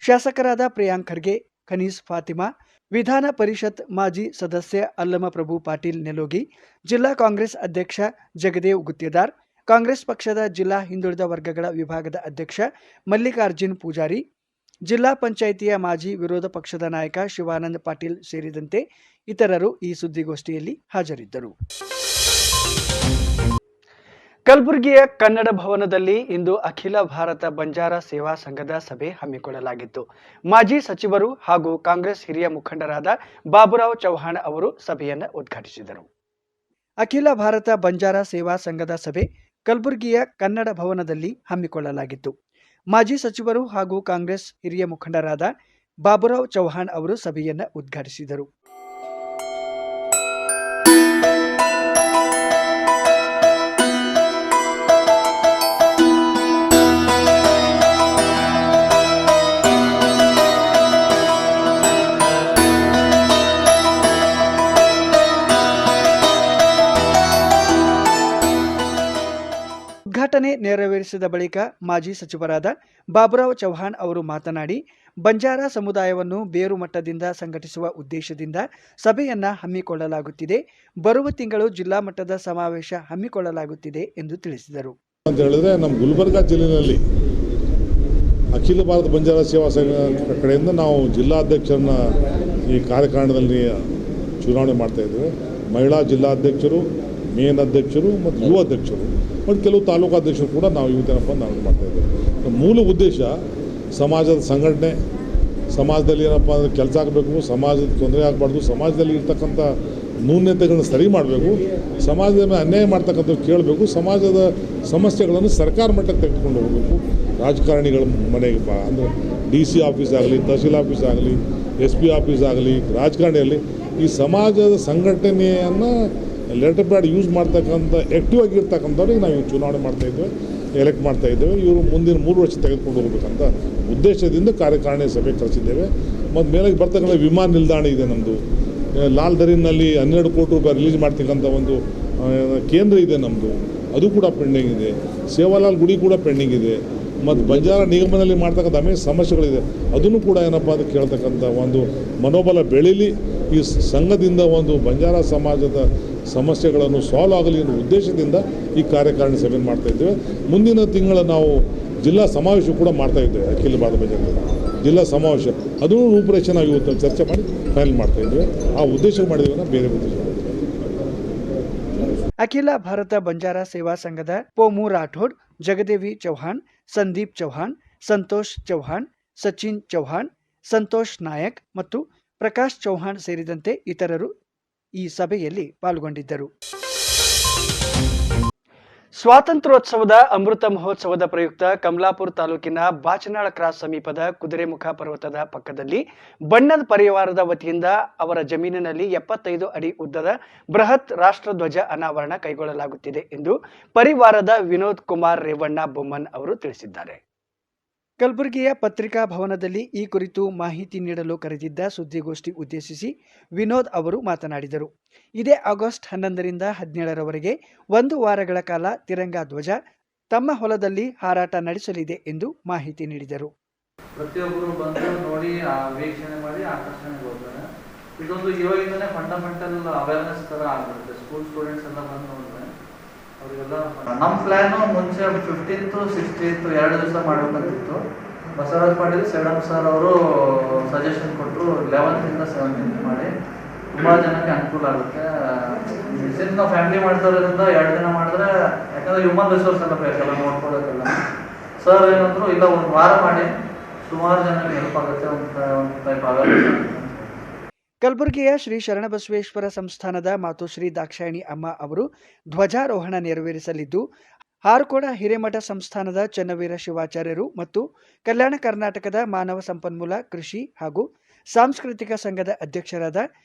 ಶಾಸಕರಾದ ಪ್ರಿಯಾಂಕ್ ಖರ್ಗೆ, ಖನೀಸ್ ಫಾತಿಮಾ, ವಿಧಾನ ಪರಿಷತ್ ಮಾಜಿ ಸದಸ್ಯ ಅಲ್ಲಮ ಪ್ರಭು ಪಾಟೀಲ್ ನೆಲೋಗಿ, ಜಿಲ್ಲಾ ಕಾಂಗ್ರೆಸ್ ಅಧ್ಯಕ್ಷ ಜಗದೇವ್ ಗುತ್ತೇದಾರ್, ಕಾಂಗ್ರೆಸ್ ಪಕ್ಷದ ಜಿಲ್ಲಾ ಹಿಂದುಳಿದ ವರ್ಗಗಳ ವಿಭಾಗದ ಅಧ್ಯಕ್ಷ ಮಲ್ಲಿಕಾರ್ಜುನ್ ಪೂಜಾರಿ, ಜಿಲ್ಲಾ ಪಂಚಾಯಿತಿಯ ಮಾಜಿ ವಿರೋಧ ಪಕ್ಷದ ನಾಯಕ ಶಿವಾನಂದ ಪಾಟೀಲ್ ಸೇರಿದಂತೆ ಇತರರು ಈ ಸುದ್ದಿಗೋಷ್ಠಿಯಲ್ಲಿ ಹಾಜರಿದ್ದರು. ಕಲಬುರಗಿಯ ಕನ್ನಡ ಭವನದಲ್ಲಿ ಇಂದು ಅಖಿಲ ಭಾರತ ಬಂಜಾರ ಸೇವಾ ಸಂಘದ ಸಭೆ ಹಮ್ಮಿಕೊಳ್ಳಲಾಗಿತ್ತು. ಮಾಜಿ ಸಚಿವರು ಹಾಗೂ ಕಾಂಗ್ರೆಸ್ ಹಿರಿಯ ಮುಖಂಡರಾದ ಬಾಬುರಾವ್ ಚೌಹಾಣ್ ಅವರು ಸಭೆಯನ್ನು ಉದ್ಘಾಟಿಸಿದರು. ಅಖಿಲ ಭಾರತ ಬಂಜಾರ ಸೇವಾ ಸಂಘದ ಸಭೆ ಕಲಬುರಗಿಯ ಕನ್ನಡ ಭವನದಲ್ಲಿ ಹಮ್ಮಿಕೊಳ್ಳಲಾಗಿತ್ತು. ಮಾಜಿ ಸಚಿವರು ಹಾಗೂ ಕಾಂಗ್ರೆಸ್ ಹಿರಿಯ ಮುಖಂಡರಾದ ಬಾಬುರಾವ್ ಚೌಹಾಣ್ ಅವರು ಸಭೆಯನ್ನು ಉದ್ಘಾಟಿಸಿದರು. ಉದ್ಘಾಟನೆ ನೆರವೇರಿಸಿದ ಬಳಿಕ ಮಾಜಿ ಸಚಿವರಾದ ಬಾಬುರಾವ್ ಚೌಹಾಣ್ ಅವರು ಮಾತನಾಡಿ, ಬಂಜಾರ ಸಮುದಾಯವನ್ನು ಬೇರು ಮಟ್ಟದಿಂದ ಸಂಘಟಿಸುವ ಉದ್ದೇಶದಿಂದ ಸಭೆಯನ್ನ ಹಮ್ಮಿಕೊಳ್ಳಲಾಗುತ್ತಿದೆ. ಬರುವ ತಿಂಗಳು ಜಿಲ್ಲಾ ಮಟ್ಟದ ಸಮಾವೇಶ ಹಮ್ಮಿಕೊಳ್ಳಲಾಗುತ್ತಿದೆ ಎಂದು ತಿಳಿಸಿದರು. ಅಂತ ಹೇಳಿದ್ರೆ ನಮ್ಮ ಗುಲ್ಬರ್ಗಾ ಜಿಲ್ಲೆಯಲ್ಲಿ ಅಖಿಲ ಭಾರತ ಬಂಜಾರ ಸೇವಾ ಸಂಘ ಕಡೆಯಿಂದ ನಾವು ಜಿಲ್ಲಾಧ್ಯಕ್ಷರನ್ನ ಈ ಕಾರ್ಯಕಾರಣದಲ್ಲಿ ಚುನಾವಣೆ ಮಾಡ್ತಾ ಇದ್ದೇವೆ. ಮಹಿಳಾ ಜಿಲ್ಲಾಧ್ಯಕ್ಷರು, ಮೇನ್ ಅಧ್ಯಕ್ಷರು ಮತ್ತು ಯುವ ಅಧ್ಯಕ್ಷರು ಮತ್ತು ಕೆಲವು ತಾಲೂಕು ಅಧ್ಯಕ್ಷರು ಕೂಡ ನಾವು ಇವತ್ತೇನಪ್ಪ ನಾವು ಮಾಡ್ತಾ ಇದ್ದೇವೆ. ಮೂಲ ಉದ್ದೇಶ ಸಮಾಜದ ಸಂಘಟನೆ, ಸಮಾಜದಲ್ಲಿ ಏನಪ್ಪ ಅಂದರೆ ಕೆಲಸ ಆಗಬೇಕು, ಸಮಾಜದ ತೊಂದರೆ ಆಗಬಾರ್ದು, ಸಮಾಜದಲ್ಲಿ ಇರ್ತಕ್ಕಂಥ ನ್ಯೂನತೆಗಳನ್ನ ಸರಿ ಮಾಡಬೇಕು, ಸಮಾಜದ ಮೇಲೆ ಅನ್ಯಾಯ ಮಾಡ್ತಕ್ಕಂಥದ್ದು ಕೇಳಬೇಕು, ಸಮಾಜದ ಸಮಸ್ಯೆಗಳನ್ನು ಸರ್ಕಾರ ಮಟ್ಟಕ್ಕೆ ತೆಗೆದುಕೊಂಡು ಹೋಗಬೇಕು. ರಾಜಕಾರಣಿಗಳ ಮನೆಗೆ ಅಂದರೆ DC ಆಫೀಸ್ ಆಗಲಿ, ತಹಸೀಲ್ ಆಫೀಸ್ ಆಗಲಿ, SP ಆಫೀಸ್ ಆಗಲಿ, ರಾಜಕಾರಣಿಯಲ್ಲಿ ಈ ಸಮಾಜದ ಸಂಘಟನೆಯನ್ನು ಲೆಟರ್ ಪ್ಯಾಡ್ ಯೂಸ್ ಮಾಡ್ತಕ್ಕಂಥ ಆ್ಯಕ್ಟಿವ್ ಆಗಿರ್ತಕ್ಕಂಥವ್ರಿಗೆ ನಾವು ಚುನಾವಣೆ ಮಾಡ್ತಾಯಿದ್ದೇವೆ, ಎಲೆಕ್ಟ್ ಮಾಡ್ತಾಯಿದ್ದೇವೆ. ಇವರು ಮುಂದಿನ 3 ವರ್ಷ ತೆಗೆದುಕೊಂಡು ಹೋಗ್ಬೇಕಂತ ಉದ್ದೇಶದಿಂದ ಕಾರ್ಯಕಾರಿಣಿ ಸಭೆ ಕರೆಸಿದ್ದೇವೆ. ಮತ್ತು ಮೇಲೆ ಬರ್ತಕ್ಕಂಥ ವಿಮಾನ ನಿಲ್ದಾಣ ಇದೆ ನಮ್ಮದು, ಲಾಲ್ ದರಿನಲ್ಲಿ 12 ಕೋಟಿ ರೂಪಾಯಿ ರಿಲೀಸ್ ಮಾಡ್ತಕ್ಕಂಥ ಒಂದು ಕೇಂದ್ರ ಇದೆ ನಮ್ಮದು. ಅದು ಕೂಡ ಪೆಂಡಿಂಗ್ ಇದೆ. ಸೇವಾಲಾಲ್ ಗುಡಿ ಕೂಡ ಪೆಂಡಿಂಗ್ ಇದೆ. ಮತ್ತು ಬಂಜಾರ ನಿಗಮದಲ್ಲಿ ಮಾಡ್ತಕ್ಕಂಥ ಅನೇಕ ಸಮಸ್ಯೆಗಳಿದೆ, ಅದನ್ನು ಕೂಡ ಏನಪ್ಪ ಅಂತ ಕೇಳ್ತಕ್ಕಂಥ ಒಂದು ಮನೋಬಲ ಬೆಳೀಲಿ, ಈ ಸಂಘದಿಂದ ಒಂದು ಬಂಜಾರ ಸಮಾಜದ ಸಮಸ್ಯೆಗಳನ್ನು ಸಾಲ್ವ್ ಆಗಲಿ ಅನ್ನೋ ಉದ್ದೇಶದಿಂದ ಈ ಕಾರ್ಯಕಾರಿಣಿ ಸಭೆ ಮಾಡ್ತಾಯಿದ್ದೇವೆ. ಮುಂದಿನ ತಿಂಗಳ ನಾವು ಜಿಲ್ಲಾ ಸಮಾವೇಶ ಕೂಡ ಮಾಡ್ತಾಯಿದ್ದೇವೆ. ಅಖಿಲ ಭಾರತ ಬಂಜಾರ ಜಿಲ್ಲಾ ಸಮಾವೇಶ ಅದನ್ನು ರೂಪುರೇಷೆ ನಾವು ಇವತ್ತು ಚರ್ಚೆ ಮಾಡಿ ಫೈನಲ್ ಮಾಡ್ತಾಯಿದ್ದೇವೆ. ಆ ಉದ್ದೇಶ ಮಾಡಿದ್ದೇವೆ, ಬೇರೆ ಉದ್ದೇಶ. ಅಖಿಲ ಭಾರತ ಬಂಜಾರ ಸೇವಾ ಸಂಘದ ಪೋಮು ರಾಠೋಡ್, ಜಗದೇವಿ ಚೌಹಾಣ್, ಸಂದೀಪ್ ಚೌಹಾಣ್, ಸಂತೋಷ್ ಚೌಹಾಣ್, ಸಚಿನ್ ಚೌಹಾಣ್, ಸಂತೋಷ್ ನಾಯಕ್ ಮತ್ತು ಪ್ರಕಾಶ್ ಚೌಹಾಣ್ ಸೇರಿದಂತೆ ಇತರರು ಈ ಸಭೆಯಲ್ಲಿ ಪಾಲ್ಗೊಂಡಿದ್ದರು. ಸ್ವಾತಂತ್ರ್ಯೋತ್ಸವದ ಅಮೃತ ಮಹೋತ್ಸವದ ಪ್ರಯುಕ್ತ ಕಮಲಾಪುರ ತಾಲೂಕಿನ ಬಾಚನಾಳ ಕ್ರಾಸ್ ಸಮೀಪದ ಕುದುರೆಮುಖ ಪರ್ವತದ ಪಕ್ಕದಲ್ಲಿ ಬಣ್ಣದ ಪರಿವಾರದ ವತಿಯಿಂದ ಅವರ ಜಮೀನಿನಲ್ಲಿ 75 ಅಡಿ ಉದ್ದದ ಬೃಹತ್ ರಾಷ್ಟ್ರಧ್ವಜ ಅನಾವರಣ ಕೈಗೊಳ್ಳಲಾಗುತ್ತಿದೆ ಎಂದು ಪರಿವಾರದ ವಿನೋದ್ ಕುಮಾರ್ ರೇವಣ್ಣ ಬೊಮ್ಮನ್ ಅವರು ತಿಳಿಸಿದ್ದಾರೆ. ಕಲಬುರಗಿಯ ಪತ್ರಿಕಾ ಭವನದಲ್ಲಿ ಈ ಕುರಿತು ಮಾಹಿತಿ ನೀಡಲು ಕರೆದಿದ್ದ ಸುದ್ದಿಗೋಷ್ಠಿ ಉದ್ದೇಶಿಸಿ ವಿನೋದ್ ಅವರು ಮಾತನಾಡಿದರು. ಇದೇ ಆಗಸ್ಟ್ 11ರಿಂದ 17ರವರೆಗೆ 1 ವಾರಗಳ ಕಾಲ ತಿರಂಗಾ ಧ್ವಜ ತಮ್ಮ ಹೊಲದಲ್ಲಿ ಹಾರಾಟ ನಡೆಸಲಿದೆ ಎಂದು ಮಾಹಿತಿ ನೀಡಿದರು. ಪ್ರತಿಯೊಬ್ಬರು ಬಂದು ನೋಡಿ ವೀಕ್ಷಣೆ ಮಾಡಿ ಆಕರ್ಷಣೆಗೊಳ್ತಾರೆ. ಇದೊಂದು ಇವಾಗಿಂದನೇ ಫಂಡಮೆಂಟಲ್ ಅವೇರ್ನೆಸ್ ತರ ಆಗ್ಬಿಡುತ್ತೆ. ಸ್ಕೂಲ್ ಸ್ಟೂಡೆಂಟ್ಸ್ ಎಲ್ಲ ಬಂದು ನೋಡಿದ್ರೆ ಅವರಿಗೆಲ್ಲ ನಮ್ಮ ಪ್ಲಾನು ಮುಂಚೆ 15th 16th 2 ದಿವಸ ಮಾಡಬೇಕಂತಿತ್ತು. ಬಸವರಾಜ್ ಪಾಟೀಲ್ ಸೇಡಂ ಸರ್ ಅವರು ಸಜೆಷನ್ ಕೊಟ್ಟರು 11th 17th ಮಾಡಿ ತುಂಬ ಜನಕ್ಕೆ ಅನುಕೂಲ ಆಗುತ್ತೆ. ಸಿನ್ ನಾವು ಫ್ಯಾಮಿಲಿ ಮಾಡ್ತಾರೋದ್ರಿಂದ 2 ದಿನ ಮಾಡಿದ್ರೆ, ಯಾಕಂದ್ರೆ ಹ್ಯೂಮನ್ ರಿಸೋರ್ಸ್ ಎಲ್ಲ ಬೇಕಲ್ಲ ನೋಡ್ಕೊಳ್ಳೋಕ್ಕೆಲ್ಲ. ಸರ್ ಏನಂದ್ರು, ಇಲ್ಲ 1 ವಾರ ಮಾಡಿ, ಸುಮಾರು ಜನಕ್ಕೆ ಹೆಲ್ಪ್ ಆಗುತ್ತೆ, ಒಂದು ಟೈಪ್ ಅವೇರ್ನೆಸ್. ಕಲಬುರಗಿಯ ಶ್ರೀ ಶರಣಬಸವೇಶ್ವರ ಸಂಸ್ಥಾನದ ಮಾತೋಶ್ರೀ ದಾಕ್ಷಾಯಿಣಿ ಅಮ್ಮ ಅವರು ಧ್ವಜಾರೋಹಣ ನೆರವೇರಿಸಲಿದ್ದು, ಹಾರಕೋಡ ಹಿರೇಮಠ ಸಂಸ್ಥಾನದ ಚನ್ನವೀರ ಶಿವಾಚಾರ್ಯರು ಮತ್ತು ಕಲ್ಯಾಣ ಕರ್ನಾಟಕದ ಮಾನವ ಸಂಪನ್ಮೂಲ ಕೃಷಿ ಹಾಗೂ ಸಾಂಸ್ಕೃತಿಕ ಸಂಘದ ಅಧ್ಯಕ್ಷರಾದ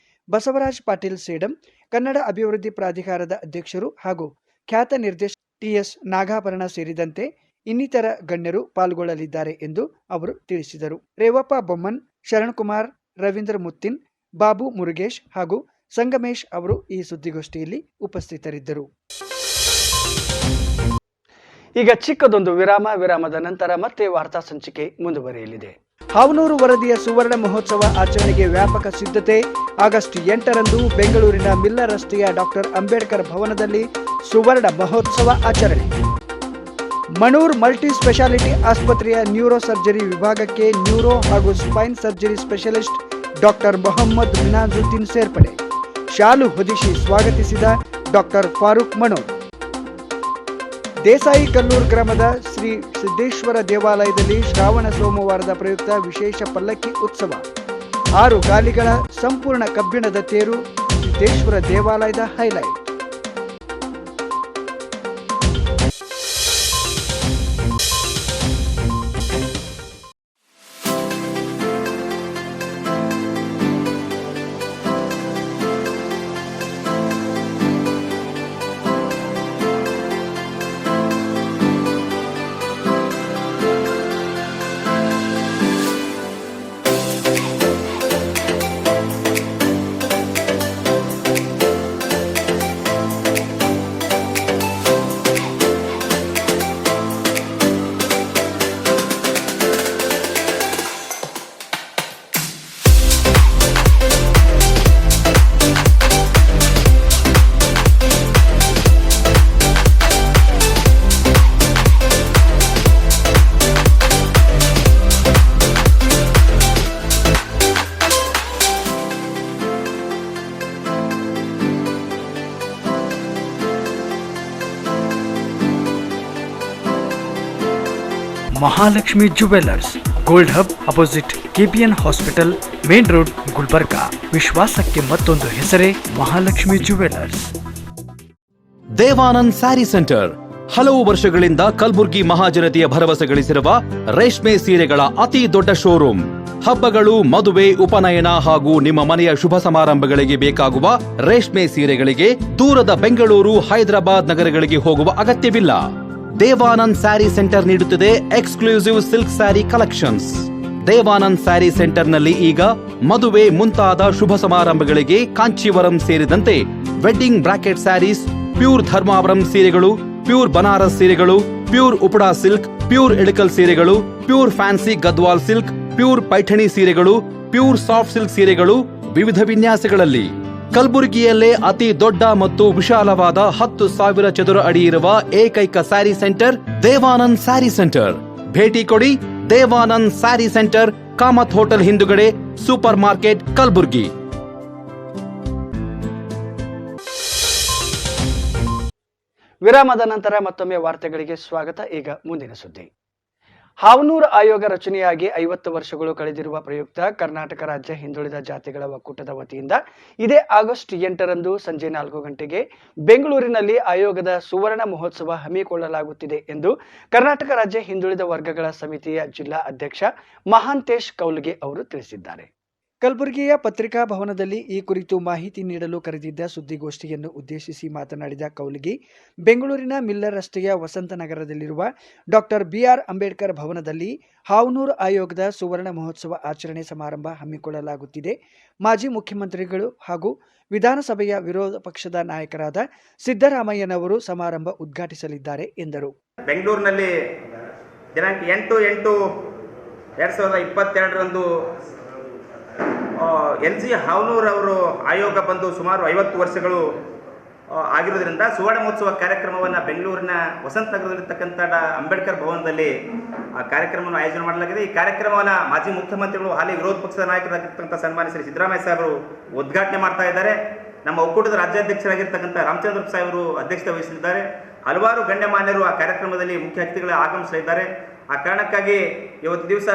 ಬಸವರಾಜ್ ಪಾಟೀಲ್ ಸೇಡಂ, ಕನ್ನಡ ಅಭಿವೃದ್ಧಿ ಪ್ರಾಧಿಕಾರದ ಅಧ್ಯಕ್ಷರು ಹಾಗೂ ಖ್ಯಾತ ನಿರ್ದೇಶಕ ಟಿಎಸ್ ನಾಗಾಭರಣ ಸೇರಿದಂತೆ ಇನ್ನಿತರ ಗಣ್ಯರು ಪಾಲ್ಗೊಳ್ಳಲಿದ್ದಾರೆ ಎಂದು ಅವರು ತಿಳಿಸಿದರು. ರೇವಪ್ಪ ಬೊಮ್ಮನ್, ಶರಣಕುಮಾರ್, ರವೀಂದ್ರ ಮುತ್ತಿನ್, ಬಾಬು ಮುರುಗೇಶ್ ಹಾಗೂ ಸಂಗಮೇಶ್ ಅವರು ಈ ಸುದ್ದಿಗೋಷ್ಠಿಯಲ್ಲಿ ಉಪಸ್ಥಿತರಿದ್ದರು. ಈಗ ಚಿಕ್ಕದೊಂದು ವಿರಾಮದ ನಂತರ ಮತ್ತೆ ವಾರ್ತಾ ಸಂಚಿಕೆ ಮುಂದುವರಿಯಲಿದೆ. ಹಾವನೂರು ವರದಿಯ ಸುವರ್ಣ ಮಹೋತ್ಸವ ಆಚರಣೆಗೆ ವ್ಯಾಪಕ ಸಿದ್ಧತೆ. ಆಗಸ್ಟ್ 8ರಂದು ಬೆಂಗಳೂರಿನ ಮಿಲ್ಲರ್ ರಸ್ತೆಯ ಡಾಕ್ಟರ್ ಅಂಬೇಡ್ಕರ್ ಭವನದಲ್ಲಿ ಸುವರ್ಣ ಮಹೋತ್ಸವ ಆಚರಣೆ. ಮಣೂರ್ ಮಲ್ಟಿ ಸ್ಪೆಷಾಲಿಟಿ ಆಸ್ಪತ್ರೆಯ ನ್ಯೂರೋ ಸರ್ಜರಿ ವಿಭಾಗಕ್ಕೆ ನ್ಯೂರೋ ಹಾಗೂ spine surgery specialist doctor Mohammed Minajuddin ಸೇರ್ಪಡೆ. ಶಾಲು ಹೊದಿಸಿ ಸ್ವಾಗತಿಸಿದ ಡಾಕ್ಟರ್ ಫಾರೂಕ್ ಮಣೂರ್. ದೇಸಾಯಿ ಕಲ್ಲೂರು ಗ್ರಾಮದ ಶ್ರೀ ಸಿದ್ದೇಶ್ವರ ದೇವಾಲಯದಲ್ಲಿ ಶ್ರಾವಣ ಸೋಮವಾರದ ಪ್ರಯುಕ್ತ ವಿಶೇಷ ಪಲ್ಲಕ್ಕಿ ಉತ್ಸವ. 6 ಗಾಲಿಗಳ ಸಂಪೂರ್ಣ ಕಬ್ಬಿಣದ ತೇರು ಸಿದ್ದೇಶ್ವರ ದೇವಾಲಯದ highlight. Mahalakshmi jewellers, gold hub opposite KPN hospital, main road, Gulbarga. ವಿಶ್ವಾಸಕ್ಕೆ ಮತ್ತೊಂದು ಹೆಸರೇ ಮಹಾಲಕ್ಷ್ಮಿ ಜುವೆಲ್ಲರ್ಸ್. ದೇವಾನಂದ್ ಸ್ಯಾರಿ ಸೆಂಟರ್ ಹಲವು ವರ್ಷಗಳಿಂದ ಕಲಬುರ್ಗಿ ಮಹಾಜನತೆಯ ಭರವಸೆ ಗಳಿಸಿರುವ ರೇಷ್ಮೆ ಸೀರೆಗಳ ಅತಿ ದೊಡ್ಡ ಶೋರೂಮ್. ಹಬ್ಬಗಳು, ಮದುವೆ, ಉಪನಯನ ಹಾಗೂ ನಿಮ್ಮ ಮನೆಯ ಶುಭ ಸಮಾರಂಭಗಳಿಗೆ ಬೇಕಾಗುವ ರೇಷ್ಮೆ ಸೀರೆಗಳಿಗೆ ದೂರದ ಬೆಂಗಳೂರು, ಹೈದರಾಬಾದ್ ನಗರಗಳಿಗೆ ಹೋಗುವ ಅಗತ್ಯವಿಲ್ಲ. ದೇವಾನಂದ್ ಸ್ಯಾರಿ ಸೆಂಟರ್ ನೀಡುತ್ತಿದೆ exclusive silk sari collections. Devanand sari ಸೆಂಟರ್ನಲ್ಲಿ ಈಗ ಮದುವೆ ಮುಂತಾದ ಶುಭ ಸಮಾರಂಭಗಳಿಗೆ ಕಾಂಚೀವರಂ ಸೇರಿದಂತೆ wedding brocade saris, pure Dharmavaram ಸೀರೆಗಳು, ಪ್ಯೂರ್ ಬನಾರಸ್ ಸೀರೆಗಳು, pure Uppada silk, pure Ilkal ಸೀರೆಗಳು, pure fancy Gadwal silk, pure Paithani ಸೀರೆಗಳು, ಪ್ಯೂರ್ ಸಾಫ್ಟ್ ಸಿಲ್ಕ್ ಸೀರೆಗಳು ವಿವಿಧ ವಿನ್ಯಾಸಗಳಲ್ಲಿ. ಕಲಬುರಗಿಯಲ್ಲೇ ಅತಿ ದೊಡ್ಡ ಮತ್ತು ವಿಶಾಲವಾದ 10,000 ಚದುರ ಅಡಿ ಇರುವ ಏಕೈಕ ಸ್ಯಾರಿ ಸೆಂಟರ್ ದೇವಾನಂದ್ ಸ್ಯಾರಿ ಸೆಂಟರ್. ಭೇಟಿ ಕೊಡಿ ದೇವಾನಂದ್ ಸ್ಯಾರಿ ಸೆಂಟರ್, ಕಾಮತ್ ಹೋಟೆಲ್ ಹಿಂದುಗಡೆ, ಸೂಪರ್ ಮಾರ್ಕೆಟ್, ಕಲಬುರಗಿ. ವಿರಾಮದ ನಂತರ ಮತ್ತೊಮ್ಮೆ ವಾರ್ತೆಗಳಿಗೆ ಸ್ವಾಗತ. ಈಗ ಮುಂದಿನ ಸುದ್ದಿ. ಹಾವನೂರು ಆಯೋಗ ರಚನೆಯಾಗಿ 50 ವರ್ಷಗಳು ಕಳೆದಿರುವ ಪ್ರಯುಕ್ತ ಕರ್ನಾಟಕ ರಾಜ್ಯ ಹಿಂದುಳಿದ ಜಾತಿಗಳ ಒಕ್ಕೂಟದ ವತಿಯಿಂದ ಇದೇ ಆಗಸ್ಟ್ 8ರಂದು ಸಂಜೆ 4 ಗಂಟೆಗೆ ಬೆಂಗಳೂರಿನಲ್ಲಿ ಆಯೋಗದ ಸುವರ್ಣ ಮಹೋತ್ಸವ ಹಮ್ಮಿಕೊಳ್ಳಲಾಗುತ್ತಿದೆ ಎಂದು ಕರ್ನಾಟಕ ರಾಜ್ಯ ಹಿಂದುಳಿದ ವರ್ಗಗಳ ಸಮಿತಿಯ ಜಿಲ್ಲಾ ಅಧ್ಯಕ್ಷ ಮಹಾಂತೇಶ್ ಕೌಲ್ಗೆ ಅವರು ತಿಳಿಸಿದ್ದಾರೆ. ಕಲಬುರಗಿಯ ಪತ್ರಿಕಾ ಭವನದಲ್ಲಿ ಈ ಕುರಿತು ಮಾಹಿತಿ ನೀಡಲು ಕರೆದಿದ್ದ ಸುದ್ದಿಗೋಷ್ಠಿಯನ್ನು ಉದ್ದೇಶಿಸಿ ಮಾತನಾಡಿದ ಕೌಲ್ಗಿ, ಬೆಂಗಳೂರಿನ ಮಿಲ್ಲರ್ ರಸ್ತೆಯ ವಸಂತನಗರದಲ್ಲಿರುವ ಡಾಕ್ಟರ್ BR ಅಂಬೇಡ್ಕರ್ ಭವನದಲ್ಲಿ ಹಾವನೂರು ಆಯೋಗದ ಸುವರ್ಣ ಮಹೋತ್ಸವ ಆಚರಣೆ ಸಮಾರಂಭ ಹಮ್ಮಿಕೊಳ್ಳಲಾಗುತ್ತಿದೆ. ಮಾಜಿ ಮುಖ್ಯಮಂತ್ರಿಗಳು ಹಾಗೂ ವಿಧಾನಸಭೆಯ ವಿರೋಧ ಪಕ್ಷದ ನಾಯಕರಾದ ಸಿದ್ದರಾಮಯ್ಯನವರು ಸಮಾರಂಭ ಉದ್ಘಾಟಿಸಲಿದ್ದಾರೆ ಎಂದರು. ಬೆಂಗಳೂರಿನಲ್ಲಿ ದಿನಾಂಕ 8/8/2022ರಂದು LG ಹಾವನೂರು ಅವರು ಆಯೋಗ ಬಂದು ಸುಮಾರು 50 ವರ್ಷಗಳು ಆಗಿರೋದ್ರಿಂದ ಸುವರ್ಣ ಮಹೋತ್ಸವ ಕಾರ್ಯಕ್ರಮವನ್ನು ಬೆಂಗಳೂರಿನ ವಸಂತ ನಗರದಲ್ಲಿರ್ತಕ್ಕಂಥ ಅಂಬೇಡ್ಕರ್ ಭವನದಲ್ಲಿ ಕಾರ್ಯಕ್ರಮವನ್ನು ಆಯೋಜನೆ ಮಾಡಲಾಗಿದೆ. ಈ ಕಾರ್ಯಕ್ರಮವನ್ನು ಮಾಜಿ ಮುಖ್ಯಮಂತ್ರಿಗಳು ಹಾಲಿ ವಿರೋಧ ಪಕ್ಷದ ನಾಯಕರಾಗಿರ್ತಕ್ಕಂಥ ಸನ್ಮಾನ್ಯ ಶ್ರೀ ಸಿದ್ದರಾಮಯ್ಯ ಸಾಹೇಬರು ಉದ್ಘಾಟನೆ ಮಾಡ್ತಾ ಇದ್ದಾರೆ. ನಮ್ಮ ಒಕ್ಕೂಟದ ರಾಜ್ಯಾಧ್ಯಕ್ಷರಾಗಿರ್ತಕ್ಕಂಥ ರಾಮಚಂದ್ರ ಸಾಹೇಬರು ಅಧ್ಯಕ್ಷತೆ ವಹಿಸಲಿದ್ದಾರೆ. ಹಲವಾರು ಗಣ್ಯಮಾನ್ಯರು ಆ ಕಾರ್ಯಕ್ರಮದಲ್ಲಿ ಮುಖ್ಯ ಅತಿಥಿಗಳು ಆಗಮಿಸಲಿದ್ದಾರೆ. ಆ ಕಾರಣಕ್ಕಾಗಿ ಇವತ್ತು ದಿವಸ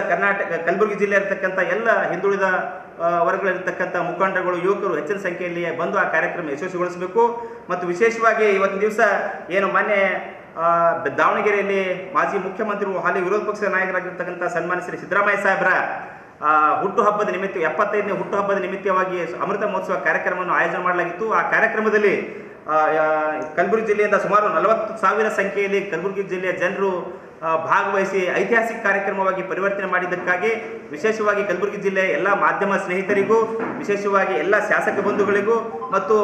ಕಲಬುರಗಿ ಜಿಲ್ಲೆ ಇರತಕ್ಕಂಥ ಎಲ್ಲ ಹಿಂದುಳಿದ ವರ್ಗಗಳಿರ್ತಕ್ಕಂಥ ಮುಖಂಡರುಗಳು, ಯುವಕರು ಹೆಚ್ಚಿನ ಸಂಖ್ಯೆಯಲ್ಲಿ ಬಂದು ಆ ಕಾರ್ಯಕ್ರಮ ಯಶಸ್ವಿಗೊಳಿಸಬೇಕು. ಮತ್ತು ವಿಶೇಷವಾಗಿ ಇವತ್ತಿನ ದಿವಸ ಏನು ಮೊನ್ನೆ ದಾವಣಗೆರೆಯಲ್ಲಿ ಮಾಜಿ ಮುಖ್ಯಮಂತ್ರಿಗಳು ಹಾಲಿ ವಿರೋಧ ಪಕ್ಷದ ನಾಯಕರಾಗಿರ್ತಕ್ಕಂಥ ಸನ್ಮಾನ್ಯ ಶ್ರೀ ಸಿದ್ದರಾಮಯ್ಯ ಸಾಹೇಬರ ಹುಟ್ಟುಹಬ್ಬದ ನಿಮಿತ್ತ 75ನೇ ಹುಟ್ಟುಹಬ್ಬದ ನಿಮಿತ್ತವಾಗಿ ಅಮೃತ ಮಹೋತ್ಸವ ಕಾರ್ಯಕ್ರಮವನ್ನು ಆಯೋಜನೆ ಮಾಡಲಾಗಿತ್ತು. ಆ ಕಾರ್ಯಕ್ರಮದಲ್ಲಿ ಕಲಬುರಗಿ ಜಿಲ್ಲೆಯಿಂದ ಸುಮಾರು 40,000 ಸಂಖ್ಯೆಯಲ್ಲಿ ಕಲಬುರಗಿ ಜಿಲ್ಲೆಯ ಜನರು ಭಾಗವಹಿಸಿ ಐತಿಹಾಸಿಕ ಕಾರ್ಯಕ್ರಮವಾಗಿ ಪರಿವರ್ತನೆ ಮಾಡಿದ್ದಕ್ಕಾಗಿ ವಿಶೇಷವಾಗಿ ಕಲಬುರಗಿ ಜಿಲ್ಲೆಯ ಎಲ್ಲ ಮಾಧ್ಯಮ ಸ್ನೇಹಿತರಿಗೂ, ವಿಶೇಷವಾಗಿ ಎಲ್ಲ ಶಾಸಕ ಬಂಧುಗಳಿಗೂ ಮತ್ತು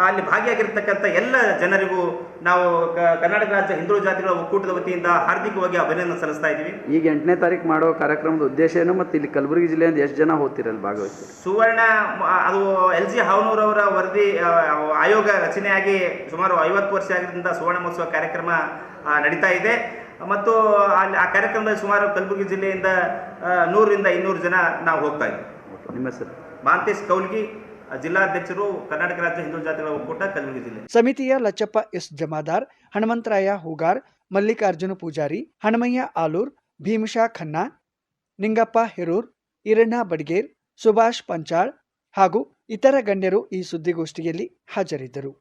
ಅಲ್ಲಿ ಭಾಗಿಯಾಗಿರ್ತಕ್ಕಂಥ ಎಲ್ಲ ಜನರಿಗೂ ನಾವು ಕರ್ನಾಟಕ ರಾಜ್ಯ ಹಿಂದುಳಿದ ಜಾತಿಗಳ ಒಕ್ಕೂಟದ ವತಿಯಿಂದ ಹಾರ್ದಿಕವಾಗಿ ಅಭಿನಂದನೆ ಸಲ್ಲಿಸ್ತಾ ಇದ್ದೀವಿ. ಈಗ 8ನೇ ತಾರೀಕು ಮಾಡೋ ಕಾರ್ಯಕ್ರಮದ ಉದ್ದೇಶ ಏನು ಮತ್ತು ಇಲ್ಲಿ ಕಲಬುರಗಿ ಜಿಲ್ಲೆಯಿಂದ ಎಷ್ಟು ಜನ ಹೋಗ್ತಿರಲ್ಲ ಭಾಗವಹಿಸಿ? ಸುವರ್ಣ ಅದು LG ಹಾವನೂರು ಅವರ ವರದಿ ಆಯೋಗ ರಚನೆಯಾಗಿ ಸುಮಾರು 50 ವರ್ಷ ಆಗಿದ್ದರಿಂದ ಸುವರ್ಣ ಮಹೋತ್ಸವ ಕಾರ್ಯಕ್ರಮ ನಡೀತಾ ಇದೆ. ಮತ್ತು ಅಲ್ಲಿ ಆ ಕಾರ್ಯಕ್ರಮದಲ್ಲಿ ಸುಮಾರು ಕಲಬುರಗಿ ಜಿಲ್ಲೆಯಿಂದ 100ರಿಂದ 200 ಜನ ನಾವು ಹೋಗ್ತಾ ಇದ್ದೀವಿ. ನಿಮ್ಮ ಹೆಸರು? ಮಹಾಂತೇಶ್ ಕೌಲ್ಗಿ, ಜಿಲ್ಲಾಧ್ಯಕ್ಷರು, ಕರ್ನಾಟಕ ರಾಜ್ಯ ಹಿಂದುಳಿದ ಜಾತಿಗಳ ಒಕ್ಕೂಟ, ಕಲಬುರಗಿ ಜಿಲ್ಲೆ. ಸಮಿತಿಯ ಲಚ್ಚಪ್ಪ ಎಸ್ ಜಮಾದಾರ್, ಹನುಮಂತರಾಯ ಹೂಗಾರ್, ಮಲ್ಲಿಕಾರ್ಜುನ ಪೂಜಾರಿ, ಹನುಮಯ್ಯ ಆಲೂರ್, ಭೀಮಶಾ ಖನ್ನಾ, ನಿಂಗಪ್ಪ ಹೆರೂರ್, ಈರಣ್ಣ ಬಡ್ಗೇರ್, ಸುಭಾಷ್ ಪಂಚಾಳ್ ಹಾಗೂ ಇತರ ಗಣ್ಯರು ಈ ಸುದ್ದಿಗೋಷ್ಠಿಯಲ್ಲಿ ಹಾಜರಿದ್ದರು.